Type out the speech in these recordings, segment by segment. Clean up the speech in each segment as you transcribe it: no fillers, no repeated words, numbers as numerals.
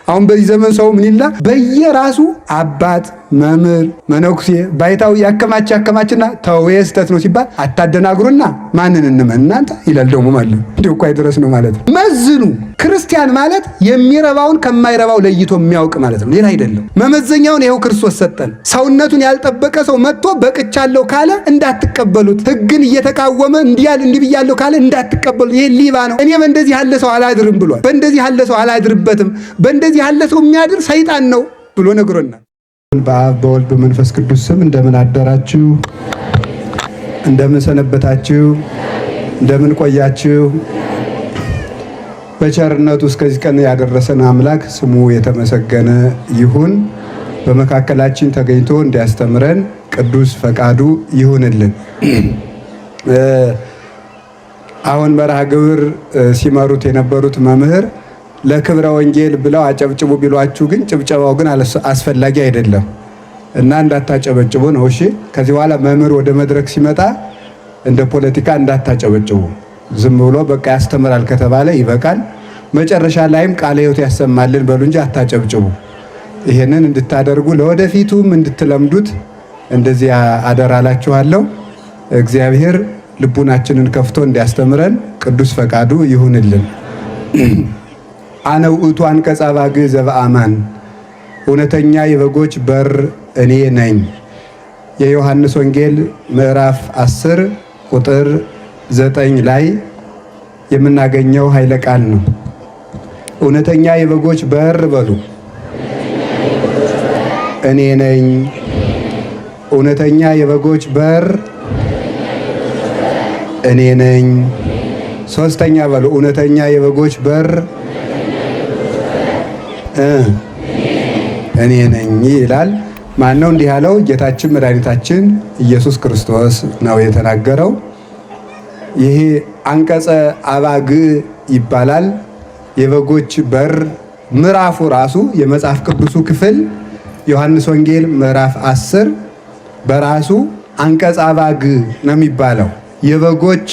አሁን በዚህ ዘመን ሰው ምን ይላል? በየራሱ አባት መምህር መነኩሴ ባይታው ያከማችና ተው የስተት ነው ሲባል አታደናግሩና ማንን እንመን እናንተ ይላል። ደግሞ ማለት እንዴ እኮ አይደረስ ነው ማለት ነው። መዝኑ። ክርስቲያን ማለት የሚረባውን ከማይረባው ለይቶ የሚያውቅ ማለት ነው፣ ሌላ አይደለም። መመዘኛውን ይኸው ክርስቶስ ሰጠን። ሰውነቱን ያልጠበቀ ሰው መጥቶ በቅቻለሁ ካለ እንዳትቀበሉት። ሕግን እየተቃወመ እንዲህ ብያለሁ ካለ እንዳትቀበሉት። ይሄ ሊባ ነው። እኔ በእንደዚህ ያለ ሰው አላድርም ብሏል። በእንደዚህ ያለ ሰው አላድርበትም፣ በእንደዚህ ያለ ሰው የሚያድር ሰይጣን ነው ብሎ ነግሮናል። በአብ በወልድ በመንፈስ ቅዱስ ስም እንደምን አደራችሁ? እንደምን ሰነበታችሁ? እንደምን ቆያችሁ? በቸርነቱ እስከዚህ ቀን ያደረሰን አምላክ ስሙ የተመሰገነ ይሁን። በመካከላችን ተገኝቶ እንዲያስተምረን ቅዱስ ፈቃዱ ይሁንልን። አሁን መርሃ ግብር ሲመሩት የነበሩት መምህር ለክብረ ወንጌል ብለው አጨብጭቡ ቢሏችሁ ግን ጭብጨባው ግን አስፈላጊ አይደለም እና እንዳታጨበጭቡ ነው። እሺ፣ ከዚህ በኋላ መምህር ወደ መድረክ ሲመጣ እንደ ፖለቲካ እንዳታጨበጭቡ። ዝም ብሎ በቃ ያስተምራል ከተባለ ይበቃል። መጨረሻ ላይም ቃለ ሕይወት ያሰማልን በሉ እንጂ አታጨብጭቡ። ይሄንን እንድታደርጉ ለወደፊቱም እንድትለምዱት እንደዚህ አደራላችኋለሁ። እግዚአብሔር ልቡናችንን ከፍቶ እንዲያስተምረን ቅዱስ ፈቃዱ ይሁንልን። አነ ውእቱ አንቀጸ አባግዕ ዘበአማን፣ እውነተኛ የበጎች በር እኔ ነኝ። የዮሐንስ ወንጌል ምዕራፍ 10 ቁጥር 9 ላይ የምናገኘው ኃይለ ቃል ነው። እውነተኛ የበጎች በር በሉ እኔ ነኝ። እውነተኛ የበጎች በር እኔ ነኝ። ሶስተኛ በሉ እውነተኛ የበጎች በር እኔ ነኝ ይላል። ማን ነው እንዲህ ያለው? ጌታችን መድኃኒታችን ኢየሱስ ክርስቶስ ነው የተናገረው። ይሄ አንቀጸ አባግዕ ይባላል። የበጎች በር ምዕራፉ ራሱ የመጽሐፍ ቅዱሱ ክፍል ዮሐንስ ወንጌል ምዕራፍ 10 በራሱ አንቀጸ አባግዕ ነው የሚባለው። የበጎች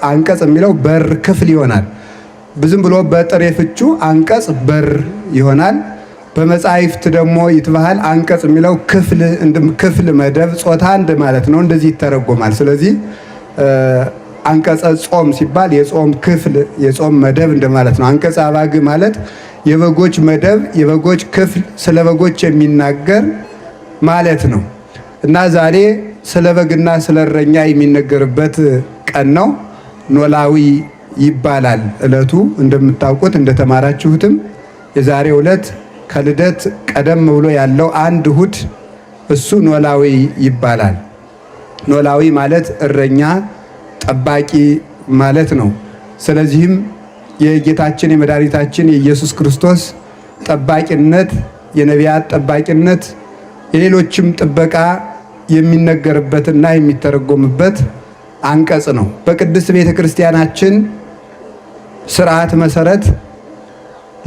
አንቀጽ የሚለው በር ክፍል ይሆናል። ብዙም ብሎ በጥሬ ፍቹ አንቀጽ በር ይሆናል። በመጻሕፍት ደግሞ ይትባሃል አንቀጽ የሚለው ክፍል መደብ ጾታ እንደ ማለት ነው። እንደዚህ ይተረጎማል። ስለዚህ አንቀጸ ጾም ሲባል የጾም ክፍል የጾም መደብ እንደማለት ነው። አንቀጸ አባግዕ ማለት የበጎች መደብ የበጎች ክፍል ስለ በጎች የሚናገር ማለት ነው እና ዛሬ ስለ በግና ስለ እረኛ የሚነገርበት ቀን ነው። ኖላዊ ይባላል ዕለቱ። እንደምታውቁት እንደተማራችሁትም የዛሬው ዕለት ከልደት ቀደም ብሎ ያለው አንድ እሁድ እሱ ኖላዊ ይባላል። ኖላዊ ማለት እረኛ ጠባቂ ማለት ነው። ስለዚህም የጌታችን የመድኃኒታችን የኢየሱስ ክርስቶስ ጠባቂነት፣ የነቢያት ጠባቂነት፣ የሌሎችም ጥበቃ የሚነገርበትና የሚተረጎምበት አንቀጽ ነው። በቅድስት ቤተ ክርስቲያናችን ስርዓት መሰረት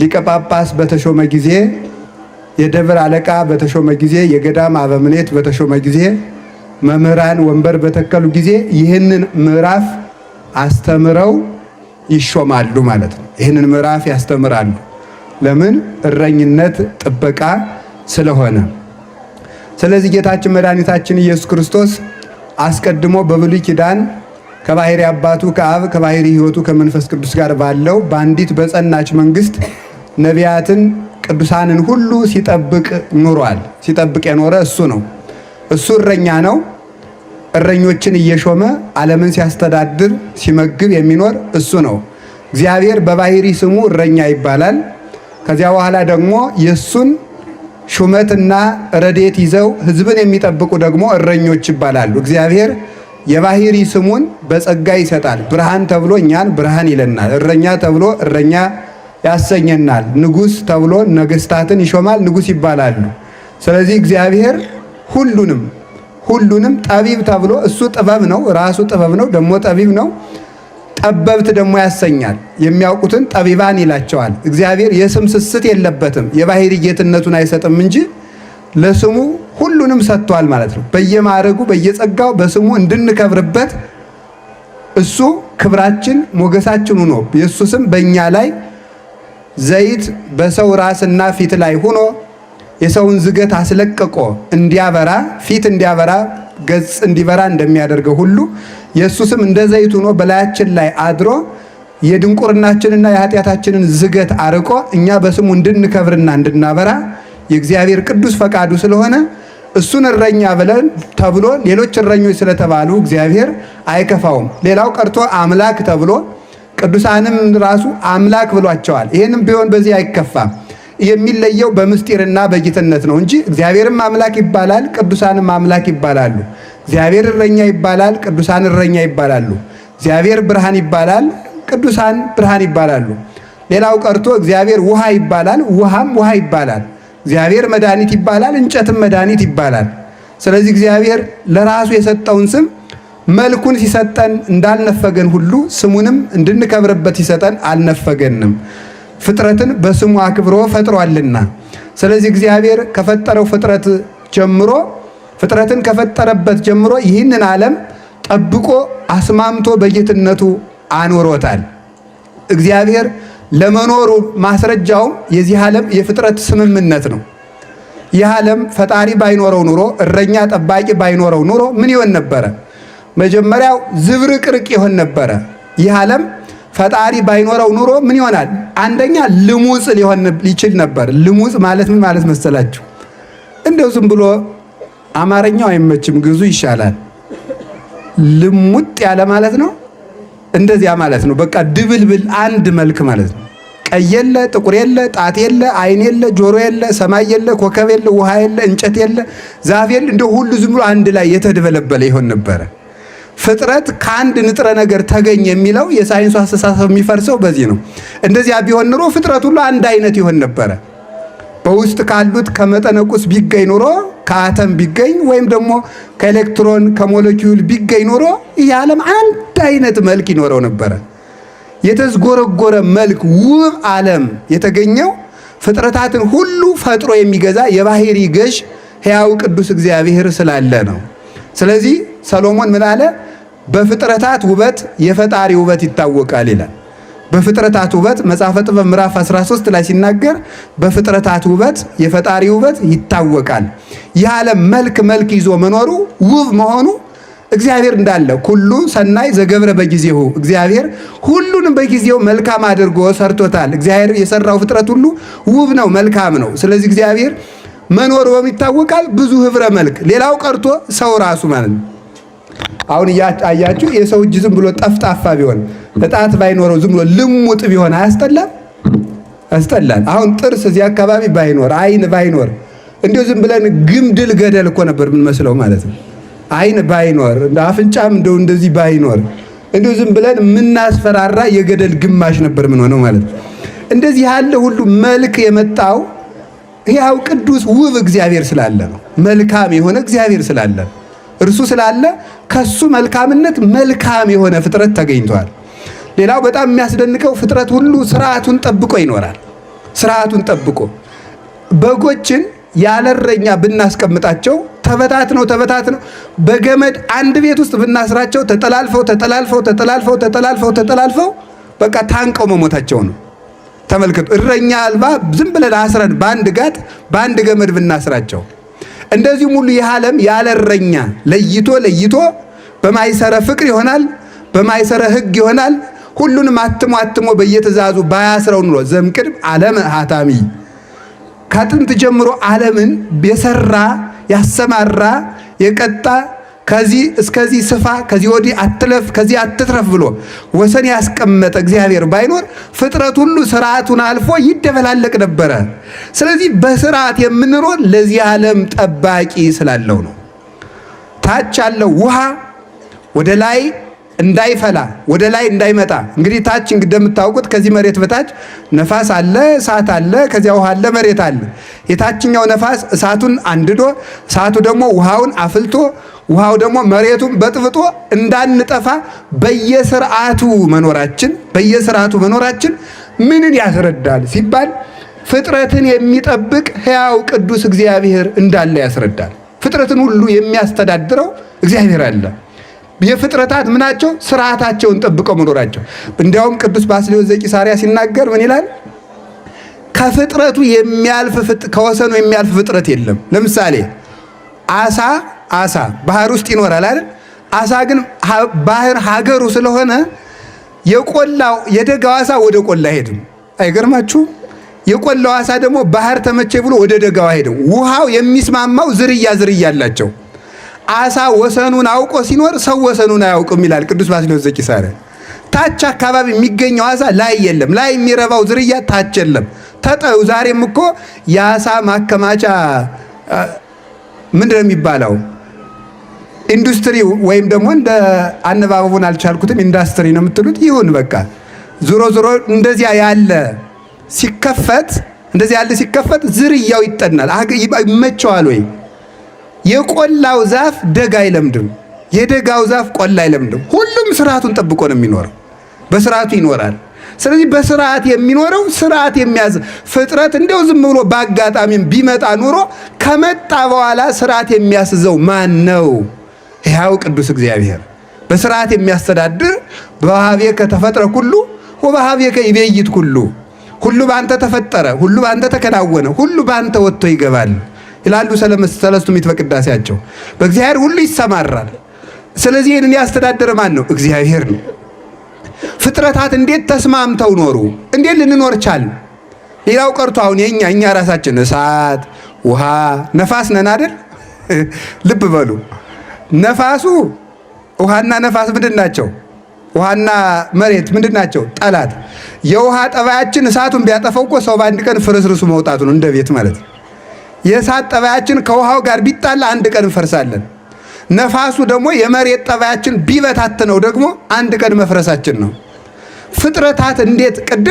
ሊቀ ጳጳስ በተሾመ ጊዜ፣ የደብር አለቃ በተሾመ ጊዜ፣ የገዳም አበምኔት በተሾመ ጊዜ፣ መምህራን ወንበር በተከሉ ጊዜ ይህንን ምዕራፍ አስተምረው ይሾማሉ ማለት ነው። ይህንን ምዕራፍ ያስተምራሉ። ለምን? እረኝነት ጥበቃ ስለሆነ። ስለዚህ ጌታችን መድኃኒታችን ኢየሱስ ክርስቶስ አስቀድሞ በብሉይ ኪዳን ከባሕሪ አባቱ ከአብ ከባሕሪ ሕይወቱ ከመንፈስ ቅዱስ ጋር ባለው በአንዲት በጸናች መንግስት ነቢያትን ቅዱሳንን ሁሉ ሲጠብቅ ኑሯል። ሲጠብቅ የኖረ እሱ ነው። እሱ እረኛ ነው። እረኞችን እየሾመ ዓለምን ሲያስተዳድር ሲመግብ የሚኖር እሱ ነው። እግዚአብሔር በባሕሪ ስሙ እረኛ ይባላል። ከዚያ በኋላ ደግሞ የእሱን ሹመትና ረድኤት ይዘው ሕዝብን የሚጠብቁ ደግሞ እረኞች ይባላሉ። እግዚአብሔር የባሕሪ ስሙን በጸጋ ይሰጣል። ብርሃን ተብሎ እኛን ብርሃን ይለናል። እረኛ ተብሎ እረኛ ያሰኘናል። ንጉሥ ተብሎ ነገሥታትን ይሾማል፣ ንጉሥ ይባላሉ። ስለዚህ እግዚአብሔር ሁሉንም ጠቢብ ተብሎ እሱ ጥበብ ነው፣ ራሱ ጥበብ ነው፣ ደግሞ ጠቢብ ነው። ጠበብት ደግሞ ያሰኛል። የሚያውቁትን ጠቢባን ይላቸዋል። እግዚአብሔር የስም ስስት የለበትም። የባሕሪ ጌትነቱን አይሰጥም እንጂ ለስሙ ሁሉንም ሰጥቷል ማለት ነው። በየማዕረጉ በየጸጋው በስሙ እንድንከብርበት እሱ ክብራችን ሞገሳችን ሆኖ የእሱ ስም በእኛ ላይ ዘይት በሰው ራስና ፊት ላይ ሆኖ የሰውን ዝገት አስለቅቆ እንዲያበራ ፊት እንዲያበራ ገጽ እንዲበራ እንደሚያደርገው ሁሉ የእሱ ስም እንደ ዘይት ሆኖ በላያችን ላይ አድሮ የድንቁርናችንና የኃጢአታችንን ዝገት አርቆ እኛ በስሙ እንድንከብርና እንድናበራ የእግዚአብሔር ቅዱስ ፈቃዱ ስለሆነ እሱን እረኛ ብለን ተብሎ ሌሎች እረኞች ስለተባሉ እግዚአብሔር አይከፋውም። ሌላው ቀርቶ አምላክ ተብሎ ቅዱሳንም ራሱ አምላክ ብሏቸዋል። ይሄንም ቢሆን በዚህ አይከፋም። የሚለየው በምስጢርና በጌትነት ነው እንጂ እግዚአብሔርም አምላክ ይባላል፣ ቅዱሳንም አምላክ ይባላሉ። እግዚአብሔር እረኛ ይባላል፣ ቅዱሳን እረኛ ይባላሉ። እግዚአብሔር ብርሃን ይባላል፣ ቅዱሳን ብርሃን ይባላሉ። ሌላው ቀርቶ እግዚአብሔር ውሃ ይባላል፣ ውሃም ውሃ ይባላል። እግዚአብሔር መድኃኒት ይባላል፣ እንጨትም መድኃኒት ይባላል። ስለዚህ እግዚአብሔር ለራሱ የሰጠውን ስም መልኩን ሲሰጠን እንዳልነፈገን ሁሉ ስሙንም እንድንከብርበት ሲሰጠን አልነፈገንም። ፍጥረትን በስሙ አክብሮ ፈጥሯልና። ስለዚህ እግዚአብሔር ከፈጠረው ፍጥረት ጀምሮ ፍጥረትን ከፈጠረበት ጀምሮ ይህንን ዓለም ጠብቆ አስማምቶ በጌትነቱ አኖሮታል። እግዚአብሔር ለመኖሩ ማስረጃውም የዚህ ዓለም የፍጥረት ስምምነት ነው። ይህ ዓለም ፈጣሪ ባይኖረው ኑሮ እረኛ ጠባቂ ባይኖረው ኑሮ ምን ይሆን ነበረ? መጀመሪያው ዝብርቅርቅ ይሆን ነበረ። ይህ ዓለም ፈጣሪ ባይኖረው ኑሮ ምን ይሆናል? አንደኛ ልሙጽ ሊሆን ይችል ነበር። ልሙጽ ማለት ምን ማለት መሰላችሁ? እንደው ዝም ብሎ አማርኛው አይመችም፣ ግዙ ይሻላል። ልሙጥ ያለ ማለት ነው። እንደዚያ ማለት ነው። በቃ ድብልብል አንድ መልክ ማለት ነው። ቀይ የለ፣ ጥቁር የለ፣ ጣት የለ፣ አይን የለ፣ ጆሮ የለ፣ ሰማይ የለ፣ ኮከብ የለ፣ ውሃ የለ፣ እንጨት የለ፣ ዛፍ የለ፣ እንደው ሁሉ ዝም ብሎ አንድ ላይ የተደበለበለ ይሆን ነበረ። ፍጥረት ከአንድ ንጥረ ነገር ተገኘ የሚለው የሳይንሱ አስተሳሰብ የሚፈርሰው በዚህ ነው። እንደዚያ ቢሆን ኑሮ ፍጥረት ሁሉ አንድ አይነት ይሆን ነበረ። በውስጥ ካሉት ከመጠነ ቁስ ቢገኝ ኑሮ ከአተም ቢገኝ ወይም ደግሞ ከኤሌክትሮን ከሞለኪውል ቢገኝ ኑሮ ይህ ዓለም አንድ አይነት መልክ ይኖረው ነበረ። የተዝጎረጎረ መልክ ውብ ዓለም የተገኘው ፍጥረታትን ሁሉ ፈጥሮ የሚገዛ የባህሪ ገዥ ሕያው ቅዱስ እግዚአብሔር ስላለ ነው። ስለዚህ ሰሎሞን ምን አለ? በፍጥረታት ውበት የፈጣሪ ውበት ይታወቃል ይላል። በፍጥረታት ውበት መጽሐፈ ጥበብ ምዕራፍ 13 ላይ ሲናገር በፍጥረታት ውበት የፈጣሪ ውበት ይታወቃል። ይህ ዓለም መልክ ይዞ መኖሩ ውብ መሆኑ እግዚአብሔር እንዳለ ኩሉ ሰናይ ዘገብረ በጊዜሁ እግዚአብሔር ሁሉንም በጊዜው መልካም አድርጎ ሰርቶታል። እግዚአብሔር የሰራው ፍጥረት ሁሉ ውብ ነው፣ መልካም ነው። ስለዚህ እግዚአብሔር መኖሩ ይታወቃል። ብዙ ህብረ መልክ ሌላው ቀርቶ ሰው ራሱ ማለት ነው። አሁን አያችሁ የሰው እጅ ዝም ብሎ ጠፍጣፋ ቢሆን እጣት ባይኖረው ዝም ብሎ ልሙጥ ቢሆን አያስጠላም? ያስጠላል። አሁን ጥርስ እዚህ አካባቢ ባይኖር አይን ባይኖር እንዲሁ ዝም ብለን ግምድል ገደል እኮ ነበር ምን መስለው ማለት ነው። አይን ባይኖር አፍንጫም እንደዚህ ባይኖር እንዲሁ ዝም ብለን ምናስፈራራ የገደል ግማሽ ነበር ምን ሆነው ማለት ነው። እንደዚህ ያለ ሁሉ መልክ የመጣው ሕያው ቅዱስ ውብ እግዚአብሔር ስላለ ነው። መልካም የሆነ እግዚአብሔር ስላለ እርሱ ስላለ ከሱ መልካምነት መልካም የሆነ ፍጥረት ተገኝቷል። ሌላው በጣም የሚያስደንቀው ፍጥረት ሁሉ ስርዓቱን ጠብቆ ይኖራል። ስርዓቱን ጠብቆ በጎችን ያለ እረኛ ብናስቀምጣቸው ተበታትነው በገመድ አንድ ቤት ውስጥ ብናስራቸው ተጠላልፈው በቃ ታንቀው መሞታቸው ነው። ተመልከቱ። እረኛ አልባ ዝም ብለን አስረን በአንድ ጋጥ በአንድ ገመድ ብናስራቸው እንደዚሁም ሁሉ ይህ ዓለም ያለ እረኛ ለይቶ በማይሰረ ፍቅር ይሆናል፣ በማይሰረ ሕግ ይሆናል። ሁሉንም አትሞ በየትእዛዙ ባያስረው ኑሮ ዘምቅድም ዓለም ሀታሚ ከጥንት ጀምሮ ዓለምን የሰራ ያሰማራ የቀጣ ከዚህ እስከዚህ ስፋ ከዚህ ወዲህ አትለፍ ከዚህ አትትረፍ ብሎ ወሰን ያስቀመጠ እግዚአብሔር ባይኖር ፍጥረት ሁሉ ስርዓቱን አልፎ ይደበላለቅ ነበረ። ስለዚህ በስርዓት የምንኖር ለዚህ ዓለም ጠባቂ ስላለው ነው። ታች ያለው ውሃ ወደ ላይ እንዳይፈላ ወደ ላይ እንዳይመጣ እንግዲህ ታች እንደምታውቁት ከዚህ መሬት በታች ነፋስ አለ፣ እሳት አለ፣ ከዚያ ውሃ አለ፣ መሬት አለ። የታችኛው ነፋስ እሳቱን አንድዶ እሳቱ ደግሞ ውሃውን አፍልቶ ውሃው ደግሞ መሬቱን በጥብጦ እንዳንጠፋ በየስርዓቱ መኖራችን ምንን ያስረዳል ሲባል ፍጥረትን የሚጠብቅ ሕያው ቅዱስ እግዚአብሔር እንዳለ ያስረዳል። ፍጥረትን ሁሉ የሚያስተዳድረው እግዚአብሔር አለ። የፍጥረታት ምናቸው ስርዓታቸውን ጠብቀው መኖራቸው። እንዲያውም ቅዱስ ባስልዮስ ዘቂሳርያ ሲናገር ምን ይላል? ከፍጥረቱ የሚያልፍ ከወሰኑ የሚያልፍ ፍጥረት የለም። ለምሳሌ አሳ ባህር ውስጥ ይኖራል አይደል? አሳ ግን ባህር ሀገሩ ስለሆነ የደጋው አሳ ወደ ቆላ አይሄድም። አይገርማችሁ? የቆላው አሳ ደግሞ ባህር ተመቼ ብሎ ወደ ደጋው አይሄድም። ውሃው የሚስማማው ዝርያ አላቸው። አሳ ወሰኑን አውቆ ሲኖር ሰው ወሰኑን አያውቅም ይላል ቅዱስ ባስልዮስ ዘቂሳርያ። ታች አካባቢ የሚገኘው አሳ ላይ የለም። ላይ የሚረባው ዝርያ ታች የለም። ተጠዩ ዛሬም እኮ የአሳ ማከማቻ ምንድነው የሚባለው? ኢንዱስትሪ ወይም ደግሞ እንደ አነባበቡን አልቻልኩትም፣ ኢንዱስትሪ ነው የምትሉት። ይሁን በቃ ዞሮ እንደዚያ ያለ ሲከፈት ዝርያው ይጠናል። ይመቸዋል ወይ? የቆላው ዛፍ ደጋ አይለምድም፣ የደጋው ዛፍ ቆላ አይለምድም። ሁሉም ስርዓቱን ጠብቆ ነው የሚኖረው፣ በስርዓቱ ይኖራል። ስለዚህ በስርዓት የሚኖረው ስርዓት የሚያዝ ፍጥረት እንደው ዝም ብሎ በአጋጣሚም ቢመጣ ኑሮ ከመጣ በኋላ ስርዓት የሚያስዘው ማን ነው? ሕያው ቅዱስ እግዚአብሔር በስርዓት የሚያስተዳድር በወሀቤከ ተፈጥረ ኩሉ ወበሀቤከ ይቤይት ኩሉ። ሁሉ በአንተ ተፈጠረ፣ ሁሉ በአንተ ተከናወነ፣ ሁሉ በአንተ ወጥቶ ይገባል ይላሉ ሰለስቱ ምዕት በቅዳሴያቸው። በእግዚአብሔር ሁሉ ይሰማራል። ስለዚህ ይህንን ያስተዳደረ ማን ነው? እግዚአብሔር ነው። ፍጥረታት እንዴት ተስማምተው ኖሩ? እንዴት ልንኖር ቻል? ሌላው ቀርቶ አሁን እኛ ራሳችን እሳት፣ ውሃ፣ ነፋስ ነን አይደል? ልብ በሉ። ነፋሱ ውሃና ነፋስ ምንድን ናቸው? ውሃና መሬት ምንድን ናቸው? ጠላት። የውሃ ጠባያችን እሳቱን ቢያጠፋው እኮ ሰው በአንድ ቀን ፍርስርሱ መውጣቱ ነው፣ እንደ ቤት ማለት። የእሳት ጠባያችን ከውሃው ጋር ቢጣላ አንድ ቀን እንፈርሳለን። ነፋሱ ደግሞ የመሬት ጠባያችን ቢበታትነው ደግሞ አንድ ቀን መፍረሳችን ነው። ፍጥረታት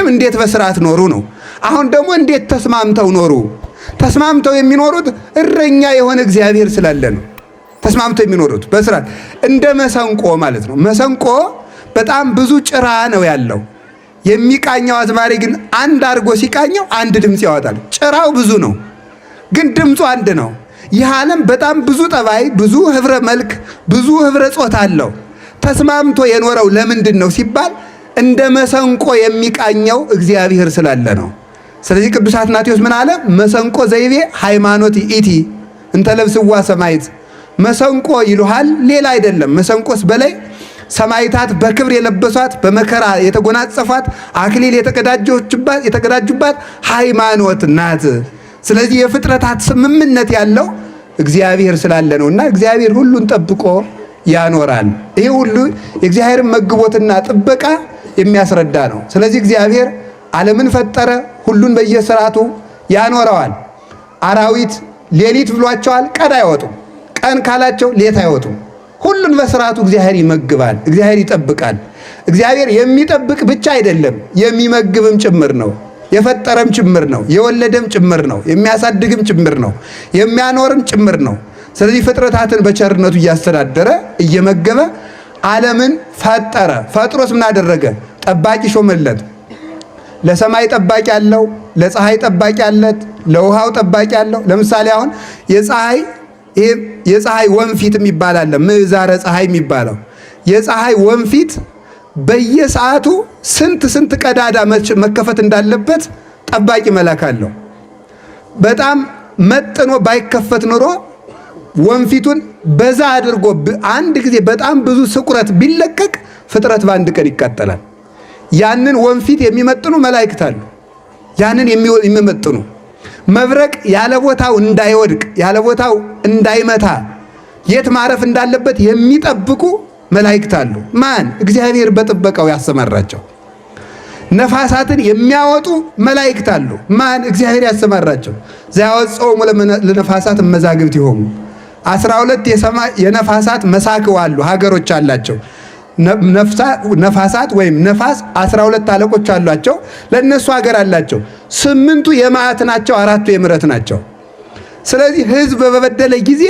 እንዴት በስርዓት ኖሩ ነው። አሁን ደግሞ እንዴት ተስማምተው ኖሩ? ተስማምተው የሚኖሩት እረኛ የሆነ እግዚአብሔር ስላለ ነው። ተስማምተው የሚኖሩት በስርዓት እንደ መሰንቆ ማለት ነው። መሰንቆ በጣም ብዙ ጭራ ነው ያለው። የሚቃኘው አዝማሪ ግን አንድ አድርጎ ሲቃኘው አንድ ድምፅ ያወጣል። ጭራው ብዙ ነው፣ ግን ድምፁ አንድ ነው። ይህ ዓለም በጣም ብዙ ጠባይ፣ ብዙ ህብረ መልክ፣ ብዙ ህብረ ጾታ አለው። ተስማምቶ የኖረው ለምንድን ነው ሲባል እንደ መሰንቆ የሚቃኘው እግዚአብሔር ስላለ ነው። ስለዚህ ቅዱስ አትናቴዎስ ምን አለ? መሰንቆ ዘይቤ ሃይማኖት ኢቲ እንተ ለብስዋ ሰማይት። መሰንቆ ይሉሃል፣ ሌላ አይደለም። መሰንቆስ በላይ ሰማይታት በክብር የለበሷት በመከራ የተጎናጸፏት አክሊል የተቀዳጁባት ሃይማኖት ናት። ስለዚህ የፍጥረታት ስምምነት ያለው እግዚአብሔር ስላለ ነውና እግዚአብሔር ሁሉን ጠብቆ ያኖራል። ይሄ ሁሉ የእግዚአብሔርን መግቦትና ጥበቃ የሚያስረዳ ነው። ስለዚህ እግዚአብሔር ዓለምን ፈጠረ፣ ሁሉን በየስርዓቱ ያኖረዋል። አራዊት ሌሊት ብሏቸዋል፣ ቀን አይወጡም። ቀን ካላቸው ሌት አይወጡም። ሁሉን በስርዓቱ እግዚአብሔር ይመግባል፣ እግዚአብሔር ይጠብቃል። እግዚአብሔር የሚጠብቅ ብቻ አይደለም፣ የሚመግብም ጭምር ነው። የፈጠረም ጭምር ነው፣ የወለደም ጭምር ነው፣ የሚያሳድግም ጭምር ነው፣ የሚያኖርም ጭምር ነው። ስለዚህ ፍጥረታትን በቸርነቱ እያስተዳደረ እየመገበ ዓለምን ፈጠረ። ፈጥሮስ ምን አደረገ? ጠባቂ ሾመለት። ለሰማይ ጠባቂ አለው፣ ለፀሐይ ጠባቂ አለት፣ ለውሃው ጠባቂ አለው። ለምሳሌ አሁን የፀሐይ ወንፊት የሚባል አለ፣ ምዕዛረ ፀሐይ የሚባለው የፀሐይ ወንፊት በየሰዓቱ ስንት ቀዳዳ መከፈት እንዳለበት ጠባቂ መልአክ አለው። በጣም መጥኖ ባይከፈት ኖሮ ወንፊቱን በዛ አድርጎ አንድ ጊዜ በጣም ብዙ ስቁረት ቢለቀቅ ፍጥረት በአንድ ቀን ይቃጠላል። ያንን ወንፊት የሚመጥኑ መላእክት አሉ። ያንን የሚመጥኑ መብረቅ ያለ ቦታው እንዳይወድቅ ያለ ቦታው እንዳይመታ የት ማረፍ እንዳለበት የሚጠብቁ መላእክት አሉ። ማን? እግዚአብሔር በጥበቃው ያሰማራቸው። ነፋሳትን የሚያወጡ መላእክት አሉ። ማን? እግዚአብሔር ያሰማራቸው። ዘያወጽኦሙ ለነፋሳት መዛግብት ይሆኑ 12 የነፋሳት መሳክው አሉ፣ ሀገሮች አላቸው። ነፋሳት ወይም ነፋስ 12 አለቆች አሏቸው። ለነሱ ሀገር አላቸው። 8ቱ የመዓት ናቸው፣ 4ቱ የምሕረት ናቸው። ስለዚህ ሕዝብ በበደለ ጊዜ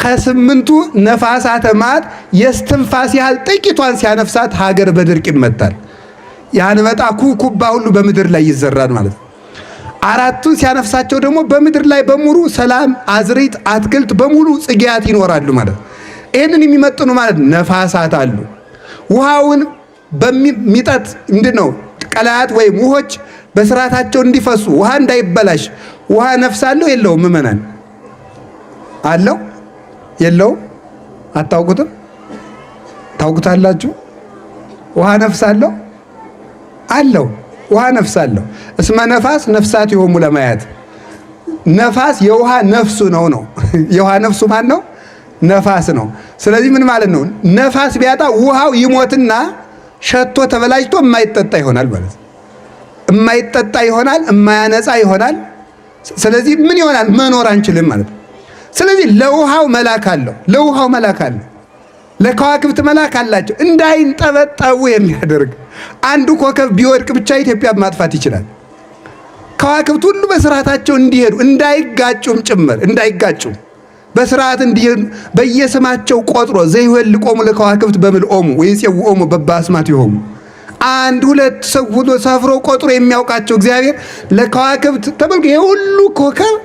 ከ8ቱ ነፋሳተ መዓት የስትንፋስ ያህል ጥቂቷን ሲያነፍሳት ሀገር በድርቅ ይመታል። ያንበጣ ኩኩባ ሁሉ በምድር ላይ ይዘራል ማለት ነው። 4ቱን ሲያነፍሳቸው ደግሞ በምድር ላይ በሙሉ ሰላም፣ አዝሪት፣ አትክልት በሙሉ ጽጌያት ይኖራሉ ማለት ነው። ይህንን የሚመጥኑ ማለት ነፋሳት አሉ። ውሃውን በሚጠጥ ምንድነው ቀላያት ወይም ውሆች በስርዓታቸው እንዲፈሱ ውሃ እንዳይበላሽ። ውሃ ነፍስ አለው የለውም? ምእመናን አለው የለውም? አታውቁትም? ታውቁታላችሁ? ውሃ ነፍስ አለው አለው። ውሃ ነፍስ አለው። እስመ ነፋስ ነፍሳት ይሆሙ ለማያት ነፋስ የውሃ ነፍሱ ነው። የውሃ ነፍሱ ማን ነው? ነፋስ ነው። ስለዚህ ምን ማለት ነው? ነፋስ ቢያጣ ውሃው ይሞትና ሸቶ ተበላሽቶ የማይጠጣ ይሆናል ማለት ነው። የማይጠጣ ይሆናል፣ የማያነጻ ይሆናል። ስለዚህ ምን ይሆናል? መኖር አንችልም ማለት ነው። ስለዚህ ለውሃው መላክ አለው። ለውሃው መላክ አለው። ለከዋክብት መላክ አላቸው እንዳይንጠበጠቡ የሚያደርግ። አንዱ ኮከብ ቢወድቅ ብቻ ኢትዮጵያ ማጥፋት ይችላል። ከዋክብት ሁሉ በስርዓታቸው እንዲሄዱ እንዳይጋጩም ጭምር እንዳይጋጩም በስርዓት እንዲሄዱ በየስማቸው ቆጥሮ ዘይወልቆሙ ለከዋክብት በምልኦሙ ወይጼውኦሙ በባስማቲሆሙ አንድ ሁለት ሰው ሁሉ ሰፍሮ ቆጥሮ የሚያውቃቸው እግዚአብሔር ለከዋክብት ተመልከቱ። የሁሉ ኮከብ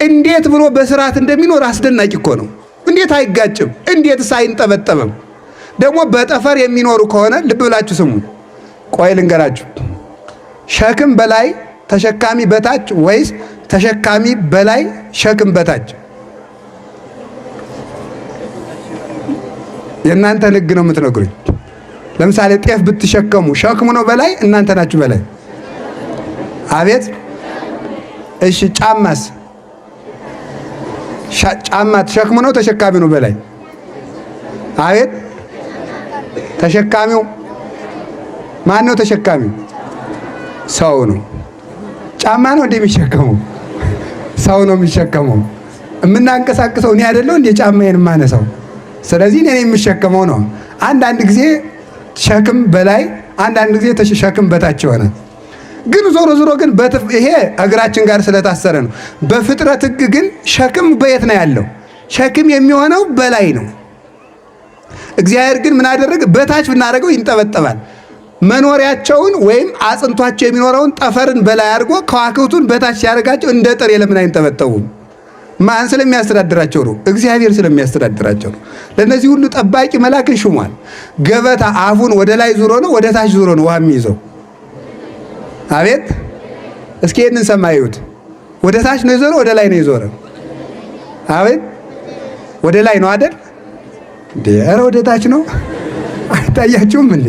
እንዴት ብሎ በስርዓት እንደሚኖር አስደናቂ እኮ ነው። እንዴት አይጋጭም? እንዴትስ አይንጠበጠብም? ደግሞ በጠፈር የሚኖሩ ከሆነ ልብ ብላችሁ ስሙ። ቆይ ልንገራችሁ። ሸክም በላይ ተሸካሚ በታች ወይስ ተሸካሚ በላይ ሸክም በታች? የእናንተን ሕግ ነው የምትነግሩኝ። ለምሳሌ ጤፍ ብትሸከሙ ሸክሙ ነው በላይ? እናንተ ናችሁ በላይ? አቤት። እሺ ጫማስ? ጫማ ተሸክሙ ነው ተሸካሚ ነው በላይ? አቤት። ተሸካሚው ማን ነው? ተሸካሚው ሰው ነው። ጫማ ነው እንደሚሸከመው? ሰው ነው የሚሸከመው። የምናንቀሳቅሰው እኔ አይደለሁ እንደ ጫማዬን የማነሳው። ስለዚህ እኔ የምሸከመው ነው። አንዳንድ ጊዜ ሸክም በላይ፣ አንዳንድ ጊዜ ሸክም በታች ይሆናል። ግን ዞሮ ዞሮ ግን ይሄ እግራችን ጋር ስለታሰረ ነው። በፍጥረት ሕግ ግን ሸክም በየት ነው ያለው? ሸክም የሚሆነው በላይ ነው። እግዚአብሔር ግን ምን አደረገ? በታች ብናደርገው ይንጠበጠባል። መኖሪያቸውን ወይም አጽንቷቸው የሚኖረውን ጠፈርን በላይ አድርጎ ከዋክብቱን በታች ሲያደርጋቸው እንደ ጥሬ ለምን አይንጠበጠቡም? ማን ስለሚያስተዳድራቸው ነው? እግዚአብሔር ስለሚያስተዳድራቸው ነው። ለነዚህ ሁሉ ጠባቂ መልአክን ሹሟል። ገበታ አፉን ወደ ላይ ዙሮ ነው ወደ ታች ዙሮ ነው ውሃ የሚይዘው? አቤት። እስኪ ይህንን ሰማዩት። ወደ ታች ነው የዞረ ወደ ላይ ነው የዞረ? አቤት። ወደ ላይ ነው አይደል እንዴ? ኧረ ወደ ታች ነው። አይታያችሁም እንዴ?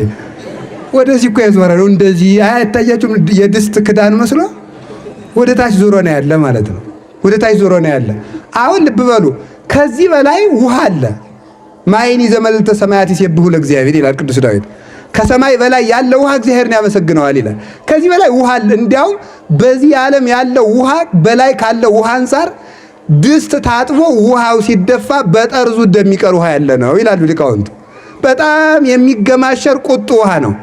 ወደዚህ እኮ የዞረ ነው። እንደዚህ አይታያችሁም? የድስት ክዳን መስሎ ወደ ታች ዞሮ ነው ያለ ማለት ነው። ወደ ታች ዞሮ ነው ያለ። አሁን ልብ በሉ፣ ከዚህ በላይ ውሃ አለ። ማይኒ ዘመልዕልተ ሰማያት ይሴብሑ ለእግዚአብሔር ይላል ቅዱስ ዳዊት። ከሰማይ በላይ ያለ ውሃ እግዚአብሔርን ያመሰግነዋል ይላል። ከዚህ በላይ ውሃ አለ። እንዲያውም በዚህ ዓለም ያለው ውሃ በላይ ካለው ውሃ አንጻር ድስት ታጥቦ ውሃው ሲደፋ በጠርዙ እንደሚቀር ውሃ ያለ ነው ይላሉ ሊቃውንቱ። በጣም የሚገማሸር ቁጡ ውሃ ነው።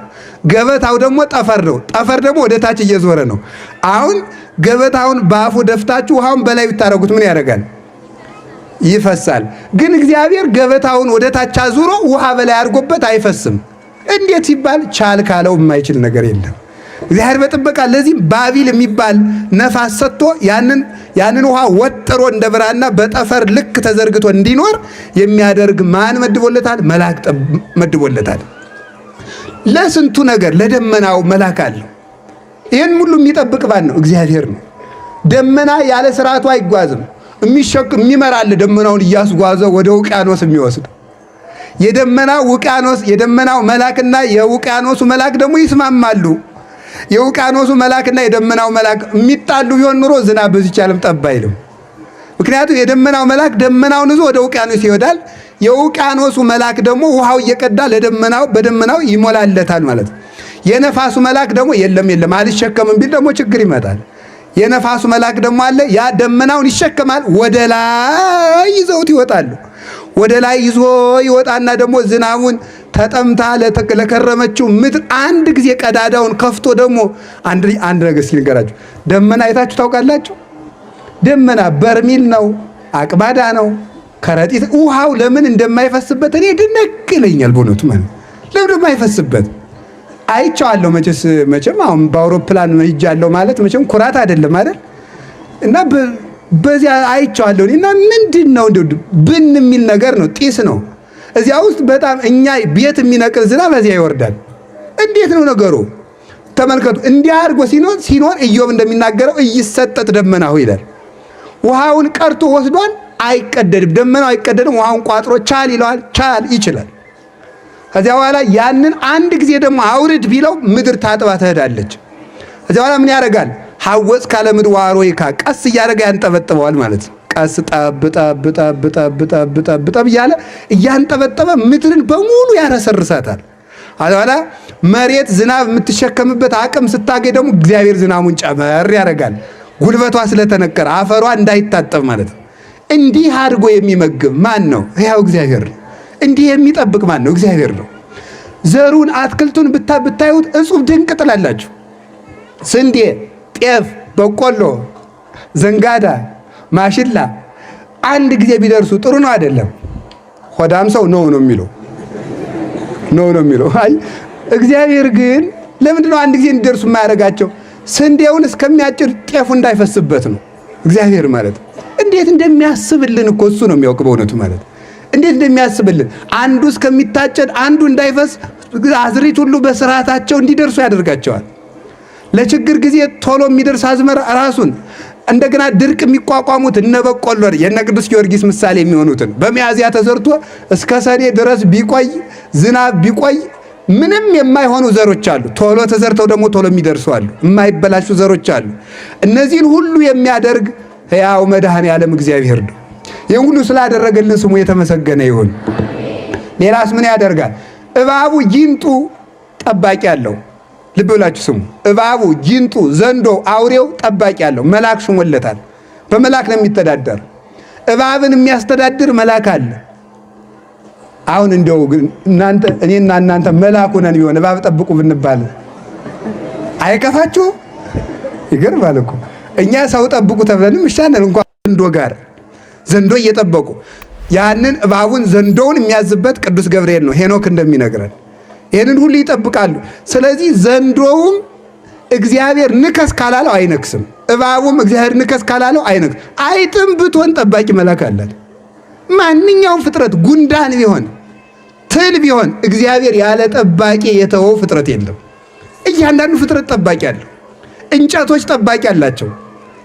ገበታው ደግሞ ጠፈር ነው። ጠፈር ደግሞ ወደ ታች እየዞረ ነው። አሁን ገበታውን በአፉ ደፍታችሁ ውሃውን በላይ ብታረጉት ምን ያደርጋል? ይፈሳል። ግን እግዚአብሔር ገበታውን ወደ ታች አዙሮ ውሃ በላይ አድርጎበት አይፈስም። እንዴት ሲባል ቻል ካለው የማይችል ነገር የለም። እግዚአብሔር በጥበቃ ለዚህም ባቢል የሚባል ነፋስ ሰጥቶ ያንን ውሃ ወጥሮ እንደ ብራና በጠፈር ልክ ተዘርግቶ እንዲኖር የሚያደርግ ማን መድቦለታል? መልአክ መድቦለታል። ለስንቱ ነገር ለደመናው መልአክ አለው። ይህን ሁሉ የሚጠብቅ ማን ነው? እግዚአብሔር ነው። ደመና ያለ ስርዓቱ አይጓዝም። የሚመራል ደመናውን እያስጓዘ ወደ ውቅያኖስ የሚወስድ የደመናው መልአክና የውቅያኖሱ መልአክ ደግሞ ይስማማሉ። የውቅያኖሱ መልአክና የደመናው መልአክ የሚጣሉ ቢሆን ኑሮ ዝናብ በዚች ዓለም ጠብ አይልም። ምክንያቱም የደመናው መልአክ ደመናውን ይዞ ወደ ውቅያኖስ ይወዳል። የውቅያኖሱ መልአክ ደግሞ ውሃው እየቀዳ በደመናው ይሞላለታል ማለት ነው። የነፋሱ መልአክ ደግሞ የለም አልሸከምም ቢል ደግሞ ችግር ይመጣል። የነፋሱ መልአክ ደግሞ አለ። ያ ደመናውን ይሸከማል። ወደ ላይ ይዘውት ይወጣሉ። ወደ ላይ ይዞ ይወጣና ደግሞ ዝናቡን ተጠምታ ለከረመችው ምድር አንድ ጊዜ ቀዳዳውን ከፍቶ ደግሞ አንድ ነገር እስኪ ልንገራችሁ። ደመና አይታችሁ ታውቃላችሁ? ደመና በርሚል ነው፣ አቅባዳ ነው፣ ከረጢት። ውሃው ለምን እንደማይፈስበት እኔ ድንቅ ይለኛል በእውነቱ። ማለት ለምን እንደማይፈስበት አይቼዋለሁ። መቼም አሁን በአውሮፕላን ሄጃለሁ ማለት መቼም ኩራት አይደለም አይደል? እና በዚያ አይቼዋለሁ እና ምንድን ነው እንደው ብን የሚል ነገር ነው፣ ጢስ ነው እዚያ ውስጥ። በጣም እኛ ቤት የሚነቅል ዝናብ በዚያ ይወርዳል። እንዴት ነው ነገሩ? ተመልከቱ። እንዲህ አድርጎ ሲኖር ኢዮብ እንደሚናገረው እይሰጠት ደመናሁ ይላል። ውሃውን ቀርቶ ወስዷል፣ አይቀደድም። ደመናው አይቀደድም። ውሃውን ቋጥሮ ቻል ይለዋል፣ ቻል ይችላል። ከዚያ በኋላ ያንን አንድ ጊዜ ደግሞ አውርድ ቢለው ምድር ታጥባ ትሄዳለች። ከዚያ በኋላ ምን ያደርጋል? ሐወፅ ካለ ምድር ዋሮይካ ቀስ እያደረገ ያንጠበጥበዋል ማለት ነው። ቀስ ጠብ እያለ እያንጠበጠበ ምድርን በሙሉ ያረሰርሳታል። በኋላ መሬት ዝናብ የምትሸከምበት አቅም ስታገኝ ደግሞ እግዚአብሔር ዝናቡን ጨመር ያደርጋል። ጉልበቷ ስለተነቀረ አፈሯ እንዳይታጠብ ማለት ነው። እንዲህ አድርጎ የሚመግብ ማን ነው? ሕያው እግዚአብሔር ነው። እንዲህ የሚጠብቅ ማን ነው? እግዚአብሔር ነው። ዘሩን አትክልቱን ብታዩት እጹብ ድንቅ ጥላላችሁ። ስንዴ፣ ጤፍ፣ በቆሎ፣ ዘንጋዳ፣ ማሽላ አንድ ጊዜ ቢደርሱ ጥሩ ነው አይደለም? ሆዳም ሰው ነው የሚለው አይ እግዚአብሔር ግን ለምንድነው አንድ ጊዜ እንዲደርሱ የማያደርጋቸው? ስንዴውን እስከሚያጭድ ጤፉ እንዳይፈስበት ነው እግዚአብሔር ማለት። እንዴት እንደሚያስብልን እኮ እሱ ነው የሚያውቅ በእውነቱ ማለት እንዴት እንደሚያስብልን። አንዱ እስከሚታጨድ አንዱ እንዳይፈስ አዝሪት ሁሉ በስርዓታቸው እንዲደርሱ ያደርጋቸዋል። ለችግር ጊዜ ቶሎ የሚደርስ አዝመራ ራሱን እንደገና ድርቅ የሚቋቋሙት እነ በቆሎ የነ ቅዱስ ጊዮርጊስ ምሳሌ የሚሆኑትን በሚያዝያ ተዘርቶ እስከ ሰኔ ድረስ ቢቆይ ዝናብ ቢቆይ ምንም የማይሆኑ ዘሮች አሉ። ቶሎ ተዘርተው ደግሞ ቶሎ የሚደርሱ አሉ። የማይበላሹ ዘሮች አሉ። እነዚህን ሁሉ የሚያደርግ ሕያው መድኃኔዓለም እግዚአብሔር ነው። ይህን ሁሉ ስላደረገልን ስሙ የተመሰገነ ይሁን። ሌላስ ምን ያደርጋል? እባቡ ጊንጡ ጠባቂ አለው። ልብ ብላችሁ ስሙ። እባቡ ጊንጡ፣ ዘንዶ፣ አውሬው ጠባቂ አለው። መልአክ ሹሞለታል። በመልአክ ነው የሚተዳደር። እባብን የሚያስተዳድር መልአክ አለ። አሁን እንደው እናንተ እኔና እናንተ መልአክ ሆነን ቢሆን እባብ ጠብቁ ብንባል አይከፋችሁ? ይገርማል እኮ እኛ ሰው ጠብቁ ተብለንም ይሻላል እንኳን ዘንዶ እየጠበቁ ያንን እባቡን ዘንዶውን የሚያዝበት ቅዱስ ገብርኤል ነው። ሄኖክ እንደሚነግረን ይህንን ሁሉ ይጠብቃሉ። ስለዚህ ዘንዶውም እግዚአብሔር ንከስ ካላለው አይነክስም፣ እባቡም እግዚአብሔር ንከስ ካላለው አይነክስም። አይጥም ብትሆን ጠባቂ መልአክ አላት። ማንኛውም ፍጥረት ጉንዳን ቢሆን ትል ቢሆን እግዚአብሔር ያለ ጠባቂ የተወው ፍጥረት የለም። እያንዳንዱ ፍጥረት ጠባቂ አለው። እንጨቶች ጠባቂ አላቸው።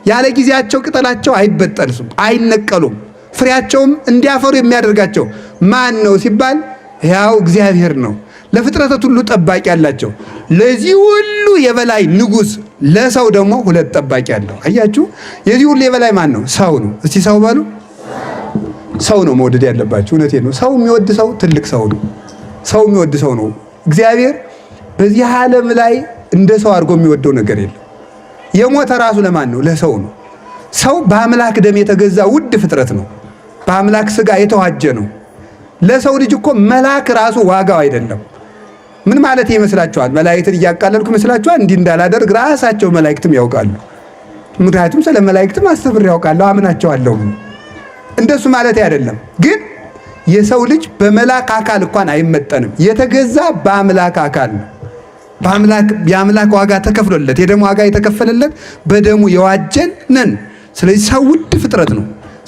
ያለ ጊዜያቸው ቅጠላቸው አይበጠልሱም፣ አይነቀሉም። ፍሬያቸውም እንዲያፈሩ የሚያደርጋቸው ማን ነው ሲባል ያው እግዚአብሔር ነው። ለፍጥረታት ሁሉ ጠባቂ አላቸው። ለዚህ ሁሉ የበላይ ንጉሥ ለሰው ደግሞ ሁለት ጠባቂ አለው። አያችሁ፣ የዚህ ሁሉ የበላይ ማን ነው? ሰው ነው። እስቲ ሰው በሉ። ሰው ነው መውደድ ያለባችሁ። እውነቴን ነው። ሰው የሚወድ ሰው ትልቅ ሰው ነው። ሰው የሚወድ ሰው ነው። እግዚአብሔር በዚህ ዓለም ላይ እንደ ሰው አድርጎ የሚወደው ነገር የለም። የሞተ ራሱ ለማን ነው? ለሰው ነው። ሰው በአምላክ ደም የተገዛ ውድ ፍጥረት ነው። በአምላክ ስጋ የተዋጀ ነው። ለሰው ልጅ እኮ መልአክ ራሱ ዋጋው አይደለም። ምን ማለት ይመስላችኋል? መላእክትን እያቃለልኩ ይመስላችኋል? እንዲህ እንዳላደርግ ራሳቸው መላእክትም ያውቃሉ። ምክንያቱም ስለ መላእክትም አስተምሬ ያውቃለሁ፣ አምናቸዋለሁ። እንደሱ ማለት አይደለም። ግን የሰው ልጅ በመላክ አካል እንኳን አይመጠንም። የተገዛ በአምላክ አካል ነው። የአምላክ ዋጋ ተከፍሎለት፣ የደሙ ዋጋ የተከፈለለት በደሙ የዋጀን ነን። ስለዚህ ሰው ውድ ፍጥረት ነው።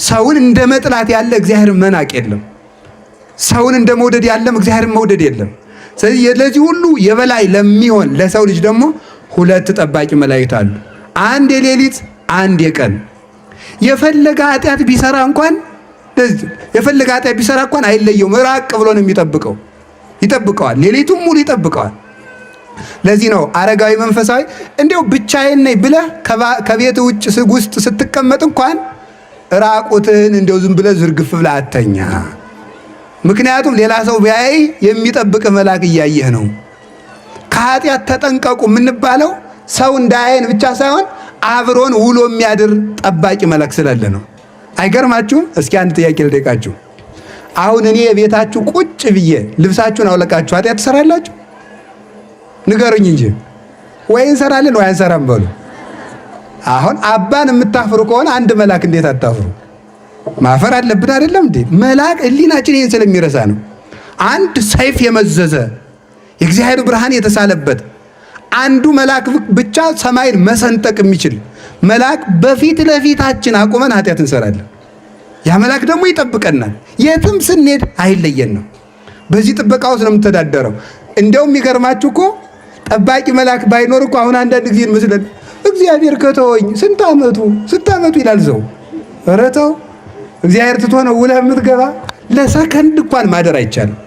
ሰውን እንደ መጥላት ያለ እግዚአብሔር መናቅ የለም። ሰውን እንደ መውደድ ያለም እግዚአብሔር መውደድ የለም። ስለዚህ ለዚህ ሁሉ የበላይ ለሚሆን ለሰው ልጅ ደግሞ ሁለት ጠባቂ መላእክት አሉ። አንድ የሌሊት አንድ የቀን። የፈለገ ኃጢአት ቢሰራ እንኳን አይለየውም። ራቅ ብሎ ነው የሚጠብቀው። ይጠብቀዋል። ሌሊቱን ሙሉ ይጠብቀዋል። ለዚህ ነው አረጋዊ መንፈሳዊ እንዲያው ብቻዬን ነኝ ብለህ ከቤት ውስጥ ስትቀመጥ እንኳን ራቁትህን እንዲያው ዝም ብለህ ዝርግፍ ብለህ አተኛ። ምክንያቱም ሌላ ሰው ቢያይ የሚጠብቅ መልአክ እያየህ ነው። ከኃጢአት ተጠንቀቁ የምንባለው ሰው እንዳያየን ብቻ ሳይሆን አብሮን ውሎ የሚያድር ጠባቂ መልአክ ስላለ ነው። አይገርማችሁም? እስኪ አንድ ጥያቄ ልጠይቃችሁ። አሁን እኔ ቤታችሁ ቁጭ ብዬ ልብሳችሁን አውለቃችሁ ኃጢአት ትሰራላችሁ? ንገሩኝ እንጂ ወይ እንሰራለን ወይ አንሰራም በሉ። አሁን አባን የምታፍሩ ከሆነ አንድ መልአክ እንዴት አታፍሩ? ማፈር አለብን አይደለም እንዴ? መልአክ ሕሊናችን ይሄን ስለሚረሳ ነው። አንድ ሰይፍ የመዘዘ የእግዚአብሔር ብርሃን የተሳለበት አንዱ መልአክ ብቻ ሰማይን መሰንጠቅ የሚችል መልአክ በፊት ለፊታችን አቁመን ኃጢአት እንሰራለን። ያ መልአክ ደግሞ ይጠብቀናል። የትም ስንሄድ አይለየን ነው። በዚህ ጥበቃ ውስጥ ነው የምተዳደረው። እንደውም የሚገርማችሁ እኮ ጠባቂ መልአክ ባይኖር እኮ አሁን አንዳንድ ጊዜ መስለን እግዚአብሔር ከተወኝ ስንት ዓመቱ ይላል ሰው። ኧረ ተው፣ እግዚአብሔር ትቶ ነው ውለህ የምትገባ? ለሰከንድ እንኳን ማደር አይቻልም።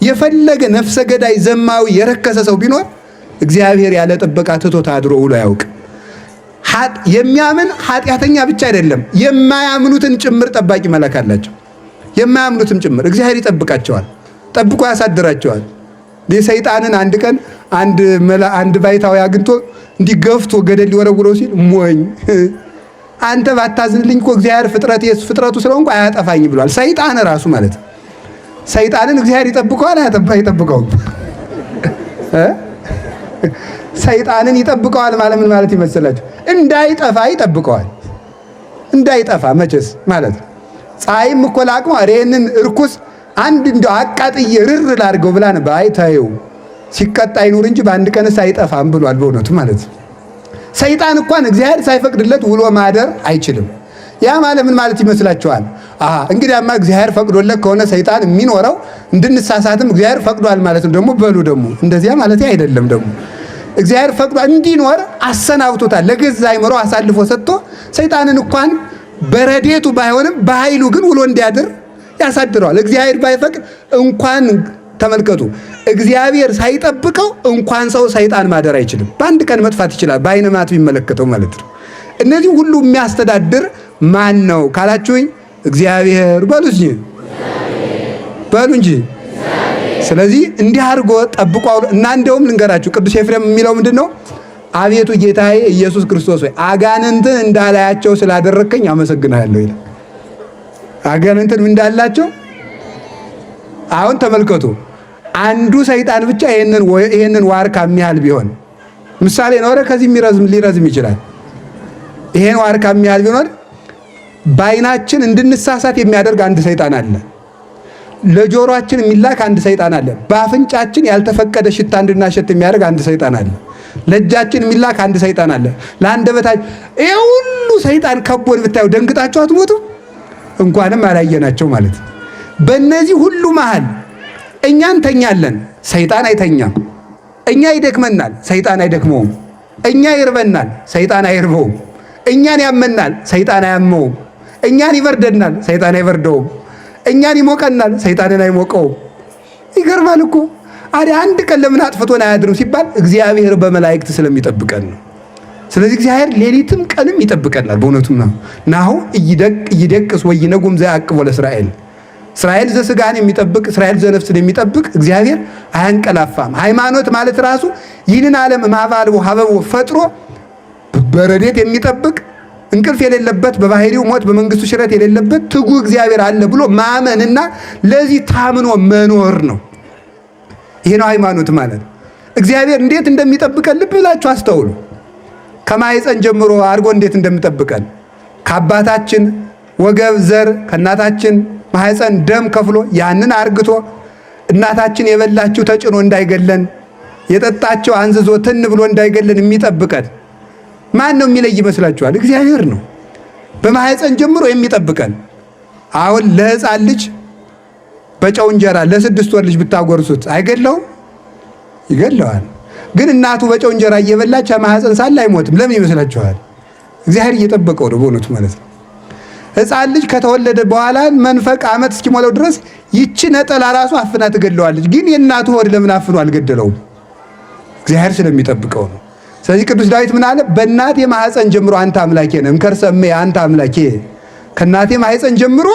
የፈለገ ነፍሰ ገዳይ ዘማዊ የረከሰ ሰው ቢኖር እግዚአብሔር ያለ ጥበቃ ትቶት አድሮ ውሎ አያውቅ። የሚያምን ኃጢአተኛ ብቻ አይደለም፣ የማያምኑትን ጭምር ጠባቂ መልአክ አላቸው። የማያምኑትን ጭምር እግዚአብሔር ይጠብቃቸዋል፣ ጠብቆ ያሳድራቸዋል። ሰይጣንን አንድ ቀን አንድ ባይታዊ አግኝቶ እንዲገፍቶ ገደል ሊወረውረው ሲል ሞኝ አንተ ባታዝንልኝ እኮ እግዚአብሔር ፍጥረቱ ስለሆንኩ አያጠፋኝ ብሏል። ሰይጣን ራሱ ማለት ነው። ሰይጣንን እግዚአብሔር ይጠብቀዋል አይጠብቀውም? ሰይጣንን ይጠብቀዋል ማለት ምን ማለት ይመስላችሁ? እንዳይጠፋ ይጠብቀዋል። እንዳይጠፋ መቼስ ማለት ነው። ፀሐይም እኮ ላቅሟ ይሄንን እርኩስ አንድ እንደው አቃጥዬ ርር ላድርገው ብላ ነበር። አይታየው ሲቀጣ ይኑር እንጂ በአንድ ቀንስ አይጠፋም ብሏል። በእውነቱ ማለት ነው። ሰይጣን እንኳን እግዚአብሔር ሳይፈቅድለት ውሎ ማደር አይችልም። ያ ማለት ምን ማለት ይመስላችኋል? እንግዲያማ እግዚአብሔር ፈቅዶለት ከሆነ ሰይጣን የሚኖረው እንድንሳሳትም እግዚአብሔር ፈቅዷል ማለት ነው። ደግሞ በሉ ደግሞ እንደዚያ ማለት አይደለም። ደግሞ እግዚአብሔር ፈቅዷል እንዲኖር አሰናብቶታል። ለገዛ አይምሮ አሳልፎ ሰጥቶ ሰይጣንን እንኳን በረዴቱ ባይሆንም በኃይሉ ግን ውሎ እንዲያድር ያሳድረዋል። እግዚአብሔር ባይፈቅድ እንኳን ተመልከቱ፣ እግዚአብሔር ሳይጠብቀው እንኳን ሰው ሰይጣን ማደር አይችልም። በአንድ ቀን መጥፋት ይችላል፣ በአይነ ማቱ ቢመለከተው ማለት ነው። እነዚህ ሁሉ የሚያስተዳድር ማን ነው ካላችሁኝ፣ እግዚአብሔር በሉ እንጂ። ስለዚህ እንዲህ አድርጎ ጠብቆ እና እንደውም ልንገራችሁ፣ ቅዱስ ኤፍሬም የሚለው ምንድን ነው? አቤቱ ጌታዬ ኢየሱስ ክርስቶስ ሆይ አጋንንትን እንዳላያቸው ስላደረከኝ አመሰግናለሁ ይላል። አጋንንትን እንዳላቸው አሁን ተመልከቱ። አንዱ ሰይጣን ብቻ ይሄንን ዋርካ የሚያህል ቢሆን ምሳሌ ነው። ከዚህ ሊረዝም ይችላል። ይሄን ዋርካ የሚያህል ቢሆን በዓይናችን እንድንሳሳት የሚያደርግ አንድ ሰይጣን አለ። ለጆሮአችን የሚላክ አንድ ሰይጣን አለ። በአፍንጫችን ያልተፈቀደ ሽታ እንድናሸት የሚያደርግ አንድ ሰይጣን አለ። ለእጃችን የሚላክ አንድ ሰይጣን አለ። ለአንደበታችን ይሄ ሁሉ ሰይጣን ከቦን ብታዩ ደንግጣችሁ አትሞቱ? እንኳንም አላየናቸው ማለት ነው። በእነዚህ ሁሉ መሃል እኛ እንተኛለን፣ ሰይጣን አይተኛም። እኛ ይደክመናል፣ ሰይጣን አይደክመውም። እኛ ይርበናል፣ ሰይጣን አይርበውም። እኛን ያመናል፣ ሰይጣን አያመውም። እኛን ይበርደናል፣ ሰይጣን አይበርደውም። እኛን ይሞቀናል፣ ሰይጣንን አይሞቀውም። ይገርማል እኮ። አንድ ቀን ለምን አጥፍቶን አያድርም ሲባል እግዚአብሔር በመላእክት ስለሚጠብቀን ነው። ስለዚህ እግዚአብሔር ሌሊትም ቀንም ይጠብቀናል። በእውነቱም ነው ናሁ ይደቅስ ወይነጉም ዘያቅቦ ለእስራኤል እስራኤል ዘሥጋን የሚጠብቅ እስራኤል ዘነፍስን የሚጠብቅ እግዚአብሔር አያንቀላፋም። ሃይማኖት ማለት ራሱ ይህንን ዓለም ማባልቦ ሀበቦ ፈጥሮ በረዴት የሚጠብቅ እንቅልፍ የሌለበት በባህሪው ሞት በመንግስቱ ሽረት የሌለበት ትጉ እግዚአብሔር አለ ብሎ ማመንና ለዚህ ታምኖ መኖር ነው። ይሄ ነው ሃይማኖት ማለት። እግዚአብሔር እንዴት እንደሚጠብቀን ልብ ብላችሁ አስተውሉ። ከማኅፀን ጀምሮ አድርጎ እንዴት እንደሚጠብቀን ከአባታችን ወገብ ዘር ከእናታችን ማኅፀን ደም ከፍሎ ያንን አርግቶ እናታችን የበላችው ተጭኖ እንዳይገለን የጠጣቸው አንዝዞ ትን ብሎ እንዳይገለን የሚጠብቀን ማን ነው የሚለይ ይመስላችኋል? እግዚአብሔር ነው። በማኅፀን ጀምሮ የሚጠብቀን። አሁን ለሕፃን ልጅ በጨው እንጀራ ለ6 ወር ልጅ ብታጎርሱት አይገለውም? ይገለዋል። ግን እናቱ በጨው እንጀራ እየበላች ማኅፀን ሳለ አይሞትም። ለምን ይመስላችኋል? እግዚአብሔር እየጠበቀው ነው በእውነቱ ማለት ነው። ሕፃን ልጅ ከተወለደ በኋላ መንፈቅ ዓመት እስኪሞላው ድረስ ይቺ ነጠላ ራሱ አፍና ትገለዋለች። ግን የእናቱ ሆድ ለምን አፍኖ አልገደለውም? እግዚአብሔር ስለሚጠብቀው ነው። ስለዚህ ቅዱስ ዳዊት ምን አለ? በእናቴ ማኅፀን ጀምሮ አንተ አምላኬ ነህ፣ እምከርሰሜ አንተ አምላኬ፣ ከእናቴ ማኅፀን ጀምሮ